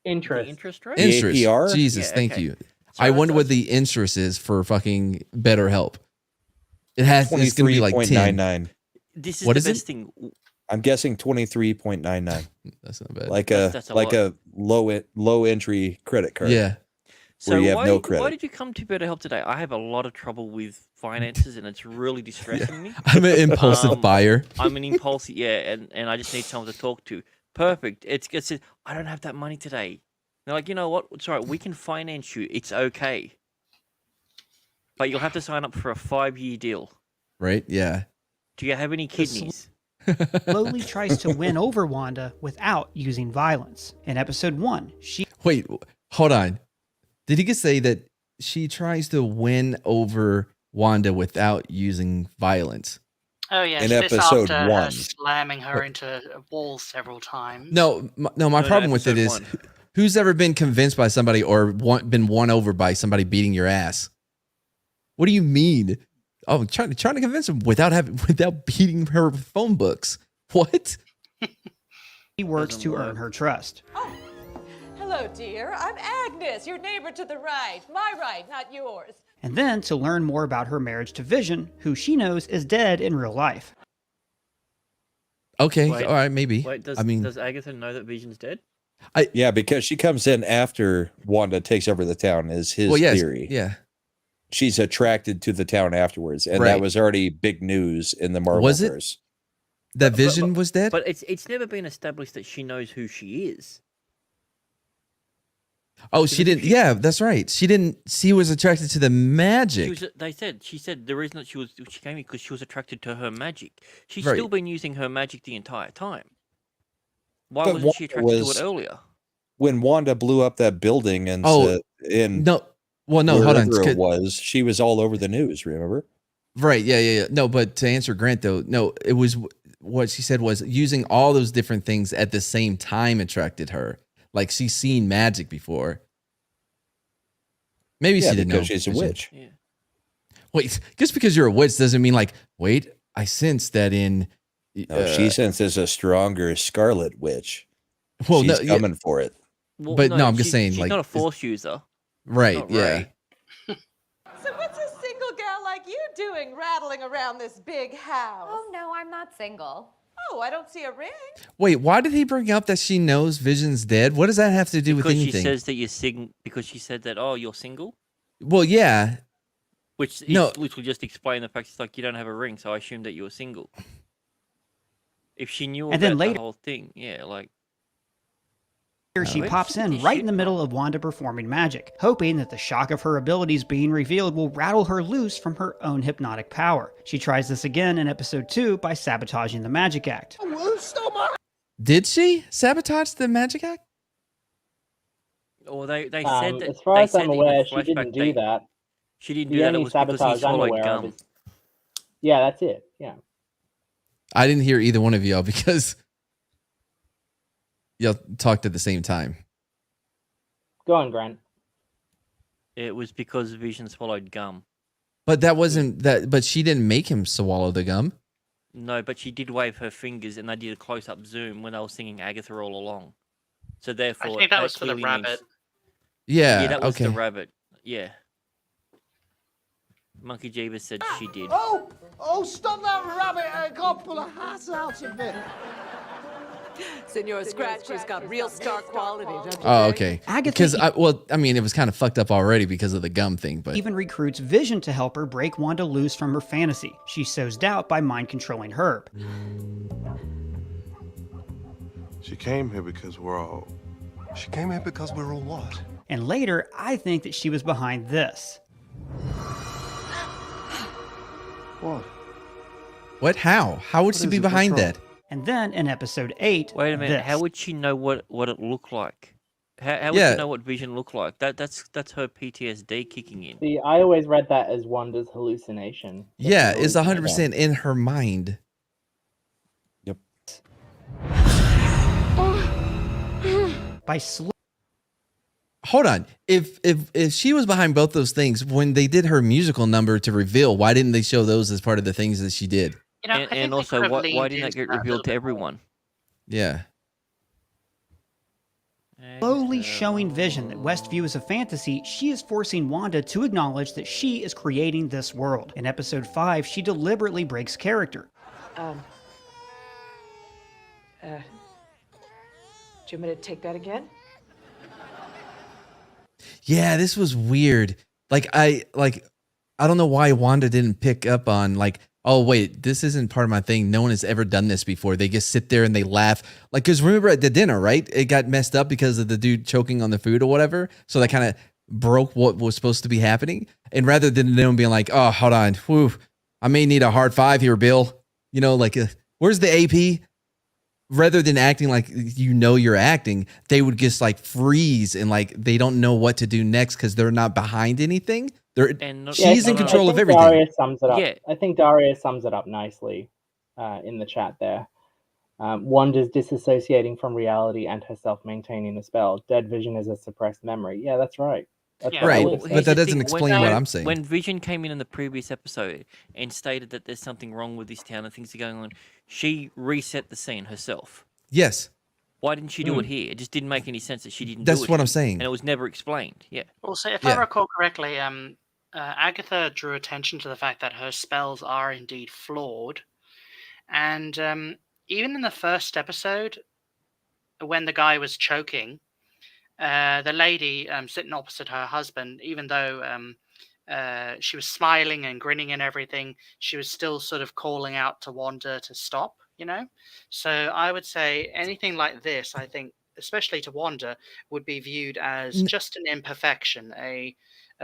E: Interest.
D: The interest rate.
B: Interest.
J: APR?
B: Jesus, thank you. So I wonder what the interest is for fucking BetterHelp. It's going to be like 10.
D: This is what the best thing.
J: I'm guessing 23.99.
B: That's not bad.
J: Like a low entry credit card.
B: Yeah.
D: So
J: where you have no credit.
D: Why did you come to BetterHelp today? I have a lot of trouble with finances, and it's really distressing me.
B: I'm an impulsive buyer.
D: I'm an impulsive, and I just need someone to talk to. Perfect. It's I don't have that money today. They're like, you know what? It's all right. We can finance you. It's okay. But you'll have to sign up for a 5-year deal.
B: Right? Yeah.
D: Do you have any kidneys?
F: Slowly tries to win over Wanda without using violence. In episode 1,
B: Wait, hold on. Did he just say that she tries to win over Wanda without using violence?
H: Oh yeah,
J: in episode 1,
H: slamming her into walls several times.
B: No, my problem with it is, who's ever been convinced by somebody or been won over by somebody beating your ass? What do you mean? Oh, trying to convince him without beating her with phone books. What?
F: He works to earn her trust.
G: Oh, hello, dear. I'm Agnes, your neighbor to the right. My right, not yours.
F: And then to learn more about her marriage to Vision, who she knows is dead in real life.
B: Okay, all right, maybe.
D: Wait, does Agatha know that Vision's dead?
J: Yeah, because she comes in after Wanda takes over the town, is his theory.
B: Yeah.
J: She's attracted to the town afterwards, and that was already big news in the Marvel
B: Was it?
J: verse.
B: That Vision was dead?
D: But it's never been established that she knows who she is.
B: Oh, she didn't. Yeah, that's right. She didn't. She was attracted to the magic.
D: She said the reason that she came here because she was attracted to her magic. She's still been using her magic the entire time. Why wasn't she attracted to it earlier?
J: When Wanda blew up that building and
B: no, hold on.
J: She was all over the news, remember?
B: Right, yeah. No, but to answer Grant though, no, it was what she said was using all those different things at the same time attracted her. Like she's seen magic before. Maybe she didn't know
J: she's a witch.
D: Yeah.
B: Wait, just because you're a witch doesn't mean like, wait, I sense that in.
J: No, she senses a stronger Scarlet Witch.
B: Well,
J: she's coming for it.
D: Well,
B: but no, I'm just saying,
D: she's
B: like,
D: not a Force user.
B: Right? Yeah.
K: So what's a single gal like you doing rattling around this big house?
L: Oh no, I'm not single.
K: Oh, I don't see a ring.
B: Wait, why did he bring up that she knows Vision's dead? What does that have to do with anything?
D: Because she says that you're because she said that, oh, you're single.
B: Well, yeah.
D: Which will just explain the fact it's like you don't have a ring, so I assumed that you were single. If she knew about the whole thing, yeah, like.
F: Here she pops in right in the middle of Wanda performing magic, hoping that the shock of her abilities being revealed will rattle her loose from her own hypnotic power. She tries this again in episode 2 by sabotaging the magic act.
B: Did she sabotage the magic act?
D: Or they said that.
E: As far as I'm aware, she didn't do that.
D: She didn't do that. It was because he swallowed gum.
E: Yeah, that's it. Yeah.
B: I didn't hear either one of y'all because y'all talked at the same time.
E: Go on, Grant.
D: It was because Vision swallowed gum.
B: But that wasn't that. But she didn't make him swallow the gum.
D: No, but she did wave her fingers, and they did a close-up zoom when they were singing Agatha all along. So therefore,
H: I think that was for the rabbit.
B: Yeah,
D: that was the rabbit. Yeah. Monkey Jeebus said she did.
M: Oh, stop that rabbit! I can't pull a hat out of it.
K: Senor Scratch has got real star quality, don't you?
B: Oh, okay. Because it was kind of fucked up already because of the gum thing, but
F: even recruits Vision to help her break Wanda loose from her fantasy. She sows doubt by mind controlling Herb.
N: She came here because we're all what?
F: And later, I think that she was behind this.
B: What? How would she be behind that?
F: And then in episode 8,
D: wait a minute. How would she know what it looked like? How would she know what Vision looked like? That's her PTSD kicking in.
E: See, I always read that as Wanda's hallucination.
B: Yeah, it's 100% in her mind.
J: Yep.
B: Hold on. If she was behind both those things, when they did her musical number to reveal, why didn't they show those as part of the things that she did?
D: You know, and also, why didn't that get revealed to everyone?
B: Yeah.
F: Slowly showing Vision that Westview is a fantasy, she is forcing Wanda to acknowledge that she is creating this world. In episode 5, she deliberately breaks character.
G: Do you want me to take that again?
B: Yeah, this was weird. I don't know why Wanda didn't pick up on oh wait, this isn't part of my thing. No one has ever done this before. They just sit there and they laugh. Because remember at the dinner, right? It got messed up because of the dude choking on the food or whatever. So that kind of broke what was supposed to be happening. And rather than them being like, oh, hold on, whew, I may need a hard 5 here, Bill. You know, where's the AP? Rather than acting like you're acting, they would just freeze and they don't know what to do next because they're not behind anything. She's in control of everything.
E: Darius sums it up. Yeah. I think Darius sums it up nicely in the chat there. Wanda's disassociating from reality and herself maintaining a spell. Dead Vision is a suppressed memory. Yeah, that's right.
B: Right, but that doesn't explain what I'm saying.
D: When Vision came in the previous episode and stated that there's something wrong with this town and things are going on, she reset the scene herself.
B: Yes.
D: Why didn't she do it here? It just didn't make any sense that she didn't do it.
B: That's what I'm saying.
D: And it was never explained. Yeah.
H: Also, if I recall correctly, Agatha drew attention to the fact that her spells are indeed flawed. And even in the first episode, when the guy was choking, the lady sitting opposite her husband, even though she was smiling and grinning and everything, she was still sort of calling out to Wanda to stop, you know? So I would say anything like this, I think, especially to Wanda, would be viewed as just an imperfection, a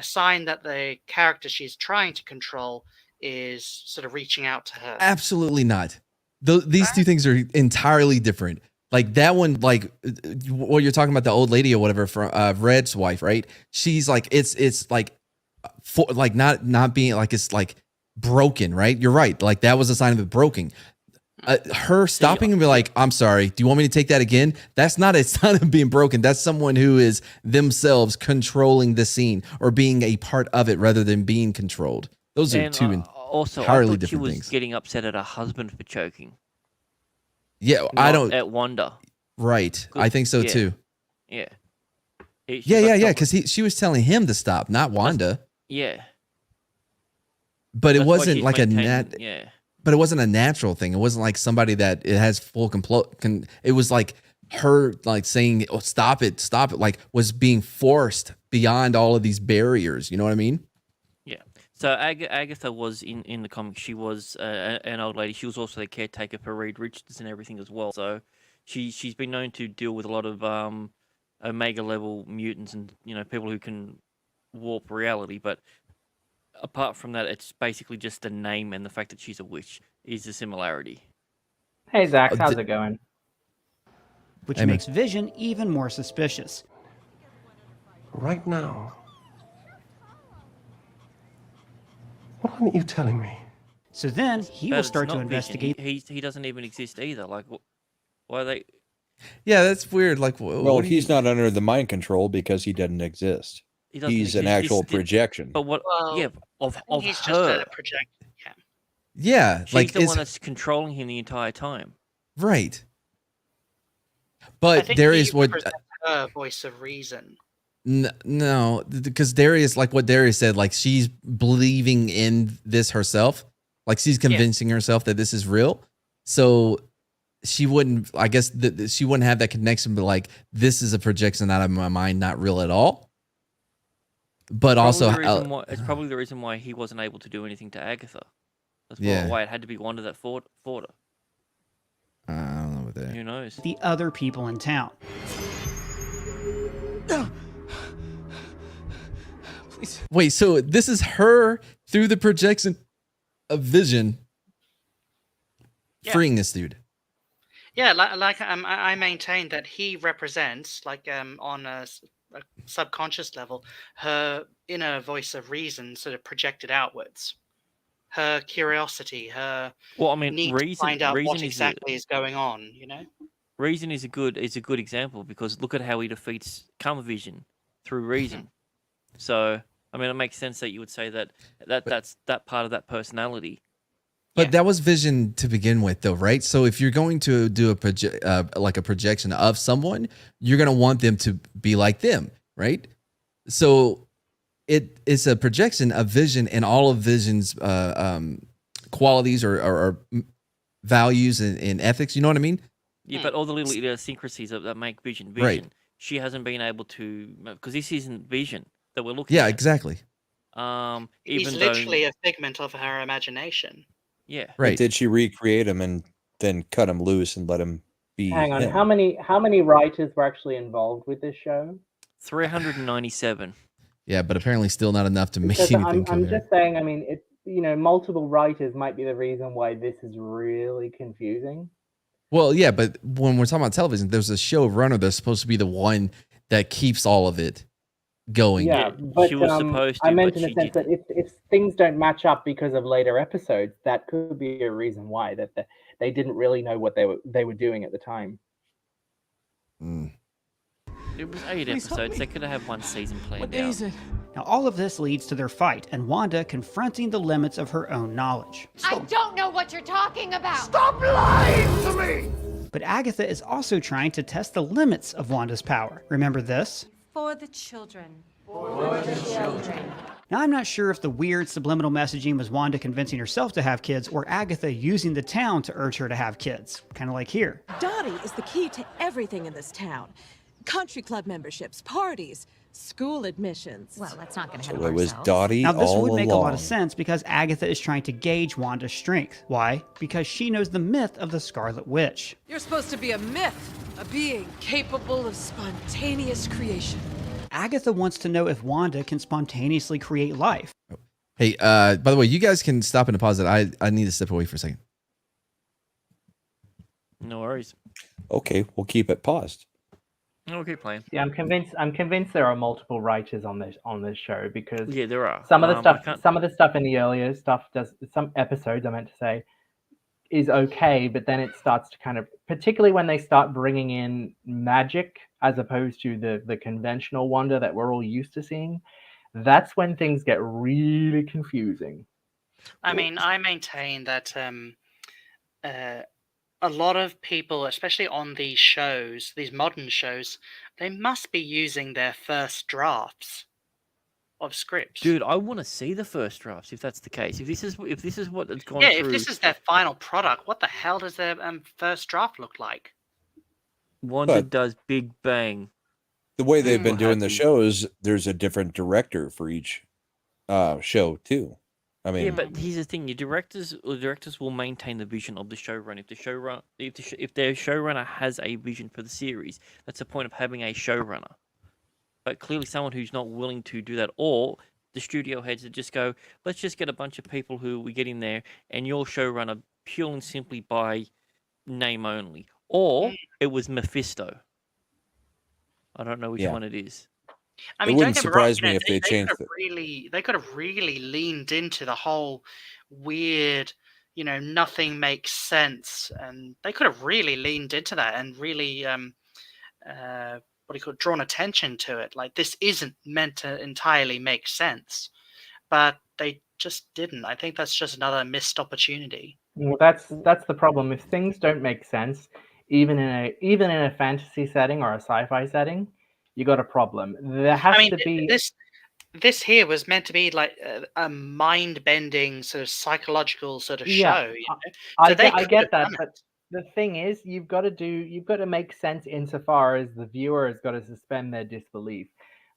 H: sign that the character she's trying to control is sort of reaching out to her.
B: Absolutely not. These two things are entirely different. Like that one, like what you're talking about, the old lady or whatever from Red's wife, right? She's like, it's like, like not being like, it's like broken, right? You're right. Like that was a sign of it broken. Her stopping and be like, I'm sorry, do you want me to take that again? That's not a sign of being broken. That's someone who is themselves controlling the scene or being a part of it rather than being controlled. Those are two entirely different things.
D: She was getting upset at her husband for choking.
B: Yeah, I don't.
D: At Wanda.
B: Right. I think so too.
D: Yeah.
B: Yeah. Because she was telling him to stop, not Wanda.
D: Yeah.
B: But it wasn't like
D: Yeah.
B: But it wasn't a natural thing. It wasn't like somebody that it has full it was like her like saying, "Oh, stop it," like was being forced beyond all of these barriers. You know what I mean?
D: Yeah. So Agatha was in the comics. She was an old lady. She was also the caretaker for Reed Richards and everything as well. So she's been known to deal with a lot of Omega level mutants and people who can warp reality. But apart from that, it's basically just the name and the fact that she's a witch is the similarity.
E: Hey Zach, how's it going?
F: Which makes Vision even more suspicious.
I: Right now. What aren't you telling me?
F: So then he will start to investigate.
D: He doesn't even exist either. Like, why are they?
B: Yeah, that's weird. Like,
J: well, he's not under the mind control because he doesn't exist. He's an actual projection.
D: But what?
H: Well,
D: of
H: he's
D: her.
H: just a projection.
B: Yeah,
D: She's
B: like
D: the one that's controlling him the entire time.
B: Right. But there is what
H: her voice of reason.
B: No, because Darius, like what Darius said, like she's believing in this herself. Like she's convincing herself that this is real. So she wouldn't, I guess, she wouldn't have that connection. But like, this is a projection out of my mind, not real at all. But also,
D: it's probably the reason why he wasn't able to do anything to Agatha. That's why it had to be Wanda that fought her.
B: I don't know what that.
D: Who knows?
F: The other people in town.
I: Please.
B: Wait, so this is her through the projection of Vision freeing this dude.
H: Yeah, like I maintain that he represents, like on a subconscious level, her inner voice of reason sort of projected outwards. Her curiosity, her need to find out what exactly is going on,
D: Reason is a good example because look at how he defeats Karma Vision through reason. So, I mean, it makes sense that you would say that's that part of that personality.
B: But that was Vision to begin with, though, right? So if you're going to do a projection of someone, you're going to want them to be like them, right? So it's a projection of Vision and all of Vision's qualities or values and ethics. You know what I mean?
D: Yeah, but all the little idiosyncrasies that make Vision.
B: Right.
D: She hasn't been able to, because this isn't Vision that we're looking at.
B: Yeah, exactly.
H: He's literally a figment of her imagination.
D: Yeah.
B: Right.
J: But did she recreate him and then cut him loose and let him be?
E: Hang on,
J: him?
E: how many writers were actually involved with this show?
D: 397.
B: Yeah, but apparently still not enough to make anything.
E: I'm just saying. I mean, it's multiple writers might be the reason why this is really confusing.
B: Well, yeah, but when we're talking about television, there's a showrunner that's supposed to be the one that keeps all of it going.
E: Yeah, but
D: she was supposed to,
E: I meant in the sense that if things don't match up because of later episodes, that could be a reason why that they didn't really know what they were doing at the time.
D: It was 8 episodes. They could have had one season planned out.
I: What day is it?
F: Now, all of this leads to their fight and Wanda confronting the limits of her own knowledge.
L: I don't know what you're talking about.
M: Stop lying to me!
F: But Agatha is also trying to test the limits of Wanda's power. Remember this?
K: For the children.
F: Now, I'm not sure if the weird subliminal messaging was Wanda convincing herself to have kids or Agatha using the town to urge her to have kids. Kind of like here.
O: Dottie is the key to everything in this town. Country club memberships, parties, school admissions.
L: Well, let's not get ahead
J: So
L: of
J: it was
L: ourselves.
J: Dottie
F: Now, this
J: all
F: would make a
J: along.
F: lot of sense because Agatha is trying to gauge Wanda's strength. Why? Because she knows the myth of the Scarlet Witch.
O: You're supposed to be a myth, a being capable of spontaneous creation.
F: Agatha wants to know if Wanda can spontaneously create life.
B: Hey, by the way, you guys can stop and pause it. I need to step away for a second.
D: No worries.
J: Okay, we'll keep it paused.
D: No, we'll keep playing.
E: Yeah, I'm convinced there are multiple writers on this show because
D: there are.
E: Some of the stuff in the earlier stuff some episodes I meant to say is okay, but then it starts to kind of, particularly when they start bringing in magic as opposed to the conventional Wanda that we're all used to seeing. That's when things get really confusing.
H: I mean, I maintain that a lot of people, especially on these shows, these modern shows, they must be using their first drafts of scripts.
D: Dude, I want to see the first drafts if that's the case. If this is what has gone through.
H: If this is their final product, what the hell does their first draft look like?
D: Wanda does Big Bang.
J: The way they've been doing the shows, there's a different director for each show too. I mean,
D: yeah, but here's the thing: the directors will maintain the vision of the showrunner. If their showrunner has a vision for the series, that's the point of having a showrunner. But clearly, someone who's not willing to do that, or the studio heads that just go, let's just get a bunch of people who we get in there, and your showrunner purely and simply by name only, or it was Mephisto. I don't know which one it is.
H: I mean,
J: it wouldn't surprise me if they changed
H: it. They could have really leaned into the whole weird, nothing makes sense, and they could have really leaned into that and really, drawn attention to it. Like, this isn't meant to entirely make sense, but they just didn't. I think that's just another missed opportunity.
E: Well, that's the problem. If things don't make sense, even in a fantasy setting or a sci-fi setting, you got a problem. There has to be
H: this here was meant to be like a mind-bending sort of psychological sort of show.
E: I get that, but the thing is, you've got to make sense insofar as the viewer has got to suspend their disbelief.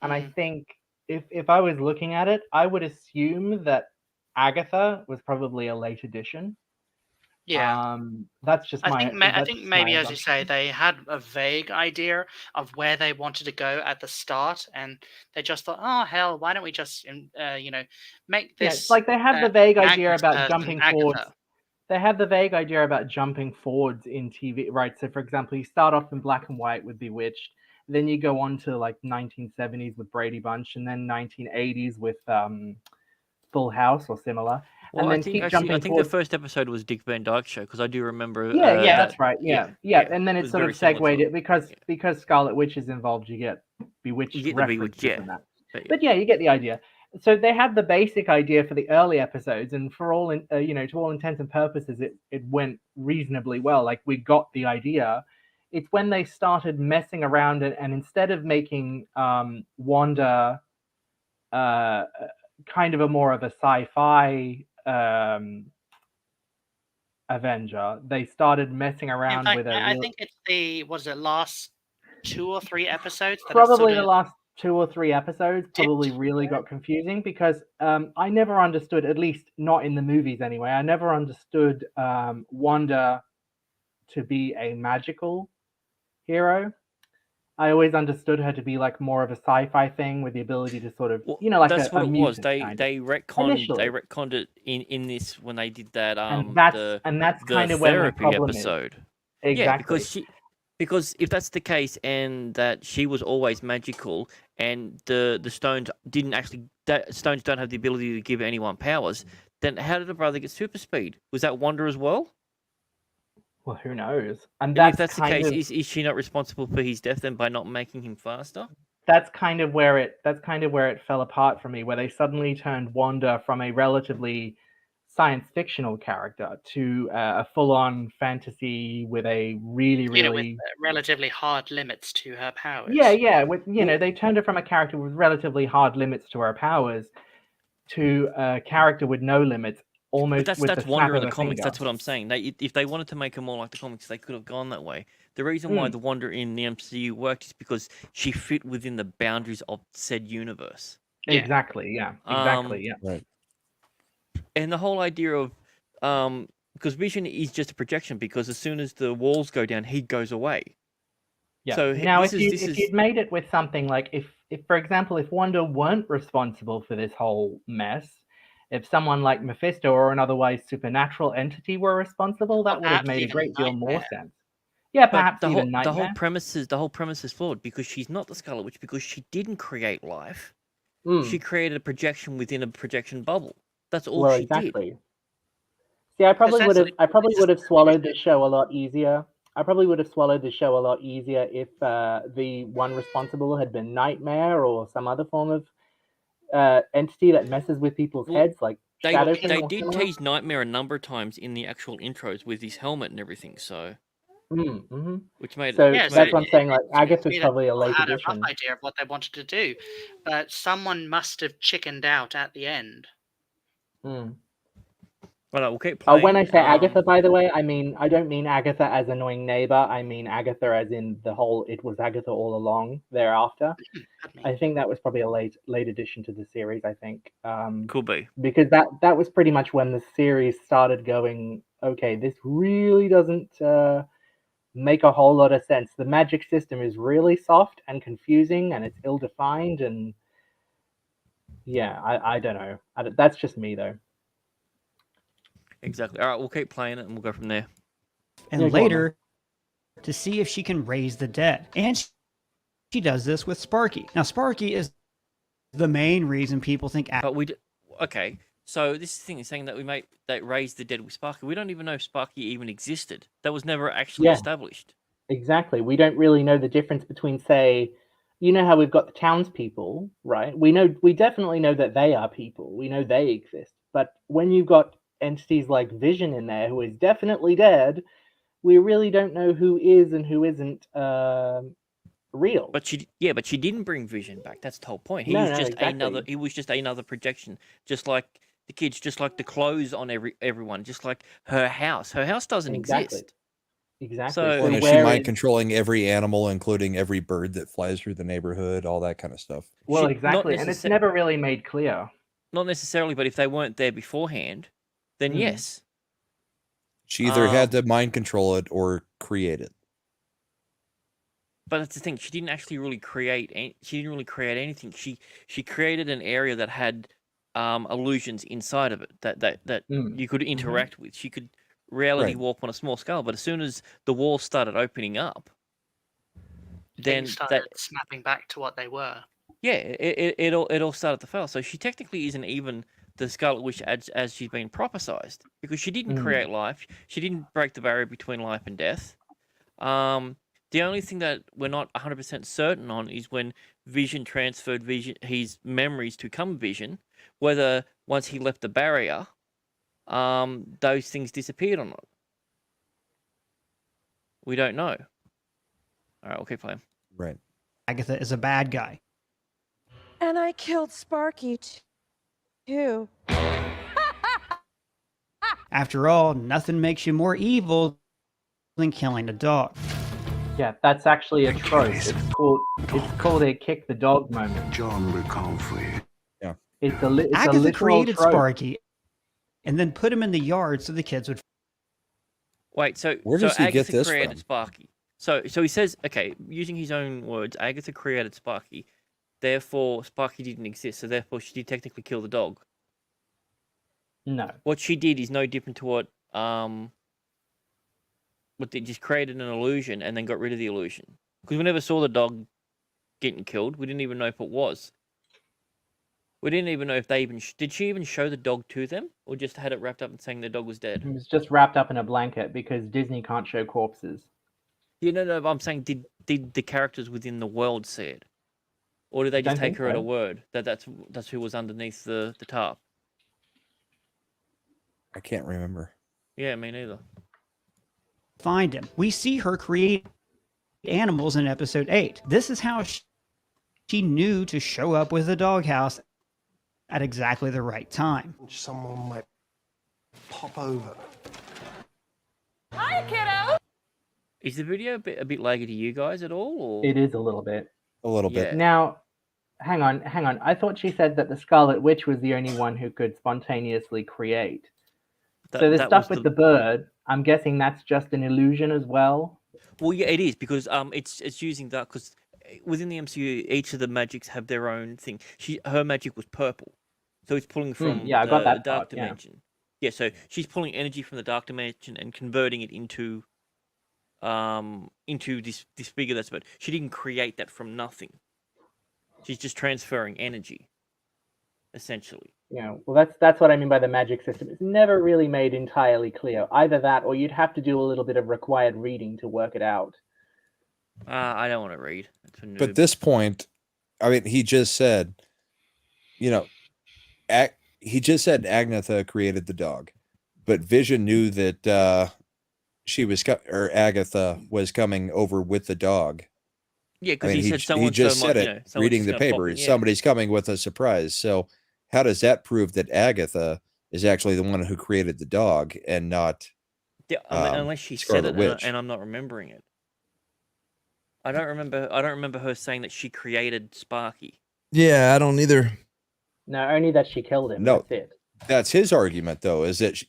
E: And I think if I was looking at it, I would assume that Agatha was probably a late addition.
H: Yeah,
E: that's just
H: I think maybe, as you say, they had a vague idea of where they wanted to go at the start, and they just thought, "Oh hell, why don't we just, make this?"
E: Yeah, it's like they had the vague idea about jumping forwards. They had the vague idea about jumping forwards in TV, right? So, for example, you start off in black and white with Bewitched, then you go on to like 1970s with Brady Bunch, and then 1980s with Full House or similar.
D: Well,
E: and then
D: I think the first episode was Dick Van Dyke Show, because I do remember.
E: Yeah, that's right. Yeah, and then it sort of segued it because Scarlet Witch is involved. You get Bewitched references and that. But yeah, you get the idea. So they had the basic idea for the early episodes, and for all to all intents and purposes, it went reasonably well. Like, we got the idea. It's when they started messing around and instead of making Wanda kind of a more of a sci-fi Avenger, they started messing around with it.
H: I think it's the last 2 or 3 episodes.
E: Probably the last 2 or 3 episodes really got confusing, because I never understood, at least not in the movies anyway, I never understood Wanda to be a magical hero. I always understood her to be like more of a sci-fi thing with the ability to sort of, like
D: that's what it was. They retconned it in this when they did that
E: and that's kind of where the problem
D: episode.
E: Is. Exactly.
D: Yeah, because if that's the case, and that she was always magical, and the stones stones don't have the ability to give anyone powers, then how did the brother get super speed? Was that Wanda as well?
E: Well, who knows?
D: And if that's the case, is she not responsible for his death then by not making him faster?
E: That's kind of where it fell apart for me, where they suddenly turned Wanda from a relatively science fictional character to a full-on fantasy with a really
H: with relatively hard limits to her powers.
E: Yeah. With they turned her from a character with relatively hard limits to her powers to a character with no limits. Almost.
D: But that's Wanda in the comics. That's what I'm saying. If they wanted to make her more like the comics, they could have gone that way. The reason why the Wanda in the MCU worked is because she fit within the boundaries of said universe.
E: Yeah. Exactly. Yeah.
J: Right.
D: And the whole idea of because Vision is just a projection, because as soon as the walls go down, he goes away.
E: Yeah. So now, if you'd made it with something like if for example, if Wanda weren't responsible for this whole mess. If someone like Mephisto or an otherwise supernatural entity were responsible, that would have made a great deal more sense. Yeah, perhaps
D: the
E: even
D: whole, the
E: Nightmare.
D: whole premise is flawed because she's not the Scarlet Witch because she didn't create life.
E: Mm.
D: She created a projection within a projection bubble. That's all
E: Well,
D: she
E: exactly.
D: did.
E: See, I probably would have swallowed the show a lot easier. I probably would have swallowed the show a lot easier if the one responsible had been Nightmare or some other form of entity that messes with people's heads, like Shadow King.
D: They did tease Nightmare a number of times in the actual intros with his helmet and everything, so.
E: Mm-hmm.
D: Which made
E: so
D: it.
E: that's what I'm saying. Like Agatha's probably a late
H: had
E: addition.
H: a rough idea of what they wanted to do, but someone must have chickened out at the end.
E: Mm.
D: Well, we'll keep playing.
E: When I say Agatha, by the way, I don't mean Agatha as annoying neighbor. I mean Agatha as in the whole "it was Agatha all along" thereafter. I think that was probably a late addition to the series. I think
D: could be
E: because that was pretty much when the series started going. Okay, this really doesn't make a whole lot of sense. The magic system is really soft and confusing, and it's ill-defined. And yeah, I don't know. That's just me though.
D: Exactly. All right, we'll keep playing it and we'll go from there.
F: And later, to see if she can raise the dead. And she does this with Sparky. Now, Sparky is the main reason people think...
D: Okay, so this thing is saying that they raised the dead with Sparky. We don't even know if Sparky even existed. That was never actually established.
E: Exactly. We don't really know the difference between, say... You know how we've got the townspeople, right? We definitely know that they are people. We know they exist. But when you've got entities like Vision in there, who is definitely dead, we really don't know who is and who isn't real.
D: But she didn't bring Vision back. That's the whole point. He was just another projection, just like the kids, just like the clothes on everyone, just like her house. Her house doesn't exist.
E: Exactly.
J: So is she mind controlling every animal, including every bird that flies through the neighborhood, all that kind of stuff?
E: Well, exactly, and it's never really made clear.
D: Not necessarily, but if they weren't there beforehand, then yes.
J: She either had to mind control it or create it.
D: But that's the thing. She didn't actually really create. She didn't really create anything. She created an area that had illusions inside of it that you could interact with. She could reality warp on a small scale. But as soon as the walls started opening up, then
H: started snapping back to what they were.
D: Yeah, it all started to fail. So she technically isn't even the Scarlet Witch as she's been prophesized, because she didn't create life. She didn't break the barrier between life and death. The only thing that we're not 100% certain on is when Vision transferred his memories to come Vision, whether once he left the barrier, those things disappeared or not. We don't know. All right, we'll keep playing.
J: Right.
F: Agatha is a bad guy.
K: And I killed Sparky too.
F: After all, nothing makes you more evil than killing a dog.
E: Yeah, that's actually a trope. It's called a kick the dog moment.
N: John will come for you.
J: Yeah.
F: Agatha created Sparky and then put him in the yard so the kids would...
D: Wait, so
J: where does he get this
D: created
J: from?
D: Sparky. So he says, okay, using his own words, Agatha created Sparky. Therefore, Sparky didn't exist. So therefore, she did technically kill the dog.
E: No.
D: What she did is no different to what they just created an illusion and then got rid of the illusion. Because we never saw the dog getting killed. We didn't even know if it was. We didn't even know if they even... Did she even show the dog to them? Or just had it wrapped up and saying the dog was dead?
E: It was just wrapped up in a blanket because Disney can't show corpses.
D: Yeah, no, I'm saying did the characters within the world see it? Or did they just take her at a word that's who was underneath the tarp?
J: I can't remember.
D: Yeah, me neither.
F: Find him. We see her create animals in episode 8. This is how she knew to show up with the doghouse at exactly the right time.
M: Someone might pop over.
K: Hi, kiddo.
D: Is the video a bit laggy to you guys at all? Or?
E: It is a little bit.
J: A little bit.
E: Now, hang on. I thought she said that the Scarlet Witch was the only one who could spontaneously create. So the stuff with the bird, I'm guessing that's just an illusion as well?
D: Well, yeah, it is, because it's using that, because within the MCU, each of the magics have their own thing. Her magic was purple, so it's pulling from the dark dimension. Yeah, so she's pulling energy from the dark dimension and converting it into into this figure that's but she didn't create that from nothing. She's just transferring energy, essentially.
E: Well, that's what I mean by the magic system. It's never really made entirely clear. Either that, or you'd have to do a little bit of required reading to work it out.
D: I don't want to read.
J: But at this point, I mean, he just said, he just said Agnetha created the dog, but Vision knew that Agatha was coming over with the dog.
D: Yeah, because he said someone.
J: He just said it. Reading the paper, somebody's coming with a surprise. So, how does that prove that Agatha is actually the one who created the dog and not?
D: Unless she said it, and I'm not remembering it. I don't remember her saying that she created Sparky.
B: Yeah, I don't either.
E: No, only that she killed him.
J: No,
E: that's it.
J: That's his argument, though, is that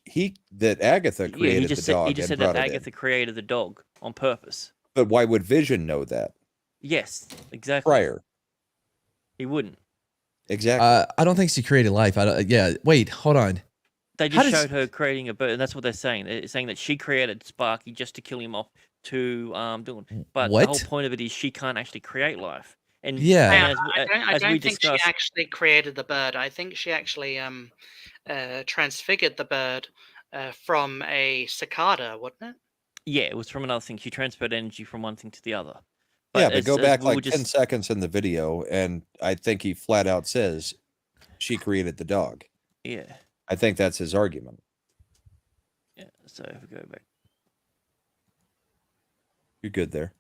J: Agatha created the dog.
D: He just said that Agatha created the dog on purpose.
J: But why would Vision know that?
D: Yes, exactly.
J: Prior,
D: he wouldn't.
J: Exactly.
B: I don't think she created life. Wait, hold on.
D: They just showed her creating a bird, and that's what they're saying. They're saying that she created Sparky just to kill him off to But the whole point of it is she can't actually create life. And
B: yeah,
H: I don't think she actually created the bird. I think she actually transfigured the bird from a cicada, wasn't it?
D: Yeah, it was from another thing. She transferred energy from one thing to the other.
J: But go back like 10 seconds in the video, and I think he flat out says she created the dog.
D: Yeah.
J: I think that's his argument.
D: Yeah, so if we go back.
J: You're good there.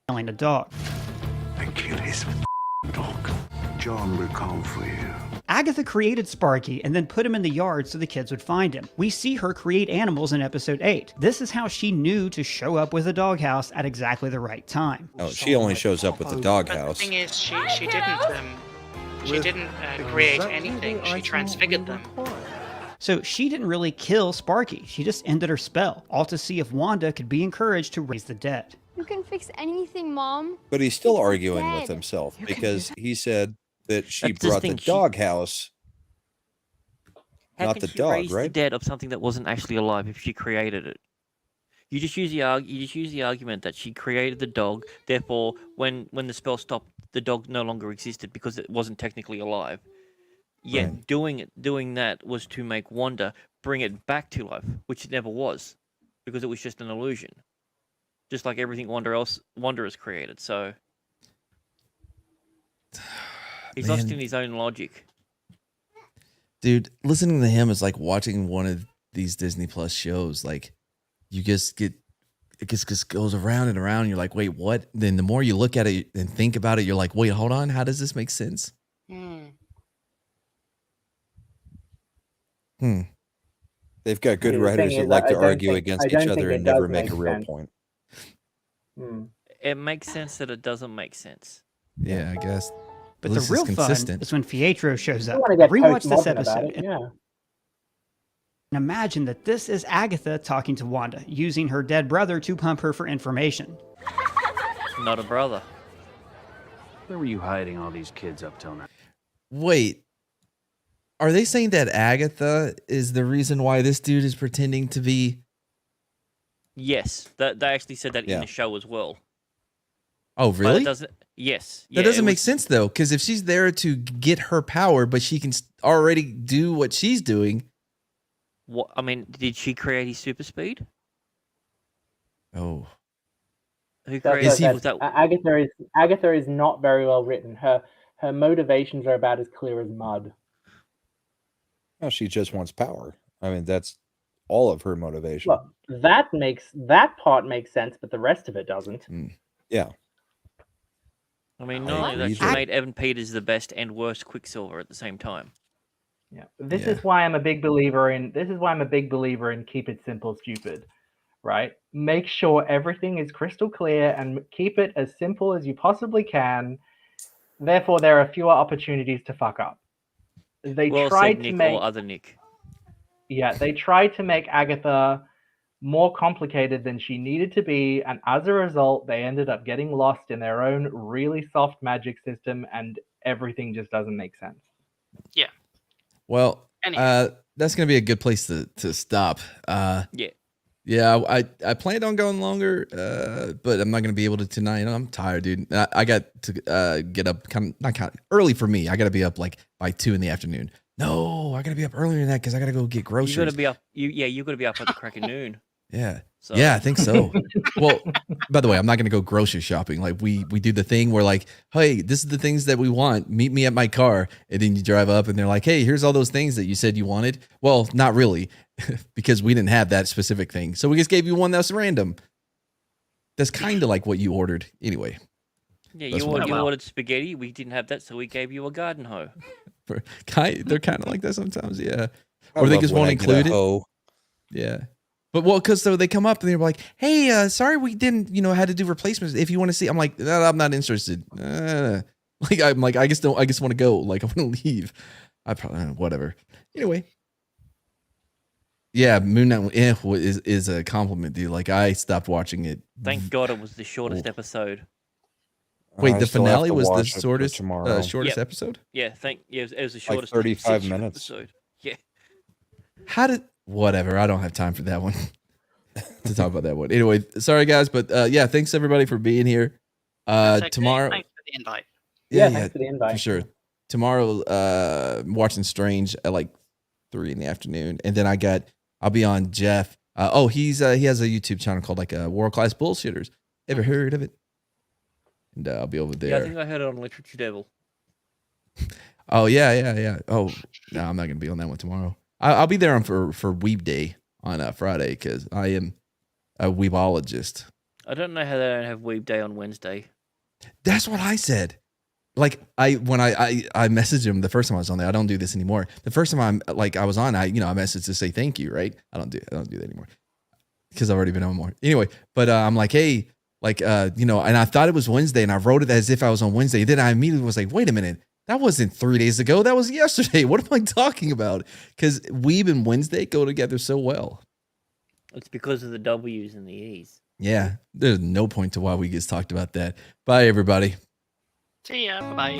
F: Killing a dog.
N: Achilles with dog. John will come for you.
F: Agatha created Sparky and then put him in the yard so the kids would find him. We see her create animals in episode 8. This is how she knew to show up with a doghouse at exactly the right time.
J: Oh, she only shows up with the doghouse.
H: The thing is, she didn't create anything. She transfigured them.
F: So she didn't really kill Sparky. She just ended her spell, all to see if Wanda could be encouraged to raise the dead.
L: You can fix anything, Mom.
J: But he's still arguing with himself because he said that she brought the doghouse, not the dog,
D: raise
J: right?
D: The dead of something that wasn't actually alive if she created it. You just use the argument that she created the dog. Therefore, when the spell stopped, the dog no longer existed because it wasn't technically alive. Yet
J: Right.
D: doing that was to make Wanda bring it back to life, which it never was, because it was just an illusion. Just like everything Wanda has created. So he's lost in his own logic.
B: Dude, listening to him is like watching one of these Disney Plus shows. Like, it just goes around and around. And you're like, wait, what? Then the more you look at it and think about it, you're like, wait, hold on. How does this make sense?
J: They've got good writers that like to argue against each other and never make a real point.
D: It makes sense that it doesn't make sense.
B: Yeah, I guess.
F: But the real fun is when Pietro shows up.
E: I
F: Rewatch this episode. And imagine that this is Agatha talking to Wanda, using her dead brother to pump her for information.
D: Not a brother.
P: Where were you hiding all these kids up till now?
B: Wait. Are they saying that Agatha is the reason why this dude is pretending to be?
D: Yes, they actually said that in the show as well.
B: Oh, really?
D: But it doesn't. Yes.
B: That doesn't make sense though, because if she's there to get her power, but she can already do what she's doing.
D: What I mean, did she create his super speed?
B: Oh.
D: Who created was that?
E: Agatha is not very well written. Her motivations are about as clear as mud.
J: No, she just wants power. I mean, that's all of her motivation.
E: Well, that part makes sense, but the rest of it doesn't.
J: Yeah.
D: I mean, not only that, she made Evan Peters the best and worst Quicksilver at the same time.
E: Yeah. This is why I'm a big believer in keep it simple, stupid. Right? Make sure everything is crystal clear and keep it as simple as you possibly can. Therefore, there are fewer opportunities to fuck up. They tried to make
D: other Nick.
E: Yeah, they tried to make Agatha more complicated than she needed to be, and as a result, they ended up getting lost in their own really soft magic system, and everything just doesn't make sense.
H: Yeah.
B: Well, that's going to be a good place to stop.
D: Yeah.
B: Yeah, I planned on going longer, but I'm not gonna be able to tonight. I'm tired, dude. I got to get up not early for me. I got to be up like by 2 p.m. No, I got to be up earlier than that because I got to go get groceries.
D: You got to be up. You got to be up at the crack of noon.
B: Yeah. So. Yeah, I think so. Well, by the way, I'm not going to go grocery shopping. Like we do the thing where like, hey, this is the things that we want. Meet me at my car. And then you drive up and they're like, hey, here's all those things that you said you wanted. Well, not really, because we didn't have that specific thing. So we just gave you one that's random. That's kind of like what you ordered anyway.
D: Yeah, you ordered spaghetti. We didn't have that, so we gave you a garden hoe.
B: They're kind of like that sometimes, yeah. Or they just won't include it. Yeah. But because so they come up and they're like, "Hey, sorry we didn't, had to do replacements. If you want to see," I'm like, "No, I'm not interested." I just want to go. Like I want to leave. I probably whatever. Anyway, yeah, Moon Knight is a compliment, dude. Like I stopped watching it.
D: Thank God it was the shortest episode.
B: Wait, the finale was the shortest episode.
D: Yeah, it was the shortest.
J: Like 35 minutes.
D: Episode. Yeah.
B: How did? Whatever. I don't have time for that one to talk about that one. Anyway, sorry guys, but yeah, thanks everybody for being here. Tomorrow.
H: Thanks for the invite.
B: Yeah,
E: thanks for the invite.
B: For sure. Tomorrow, watching Strange at like 3 p.m, and then I'll be on Jeff. He has a YouTube channel called like World Class Bullshitters. Ever heard of it? And I'll be over there.
D: Yeah, I think I heard it on Literature Devil.
B: Oh yeah. Oh no, I'm not gonna be on that one tomorrow. I'll be there for Weeb Day on Friday because I am a weebologist.
D: I don't know how they don't have Weeb Day on Wednesday.
B: That's what I said. Like when I messaged him the first time I was on there. I don't do this anymore. The first time I was on, I messaged to say thank you, right? I don't do that anymore because I've already been on more. Anyway, but I'm like, hey, and I thought it was Wednesday, and I wrote it as if I was on Wednesday. Then I immediately was like, wait a minute. That wasn't 3 days ago. That was yesterday. What am I talking about? Because Weeb and Wednesday go together so well.
D: It's because of the W's and the E's.
B: Yeah, there's no point to why we just talked about that. Bye, everybody.
H: See ya. Bye-bye.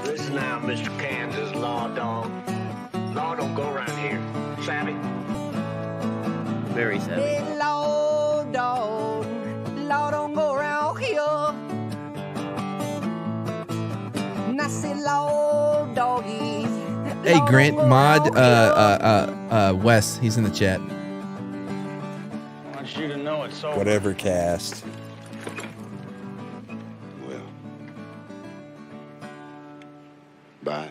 M: Listen now, Mr. Kansas Law Dog. Law don't go around here. Savvy?
D: Very savvy.
K: Hey, Law Dog. Law don't go around here.
B: Hey, Grant Mod, Wes, he's in the chat.
M: I want you to know it's over.
J: Whatever cast.
N: Well. Bye.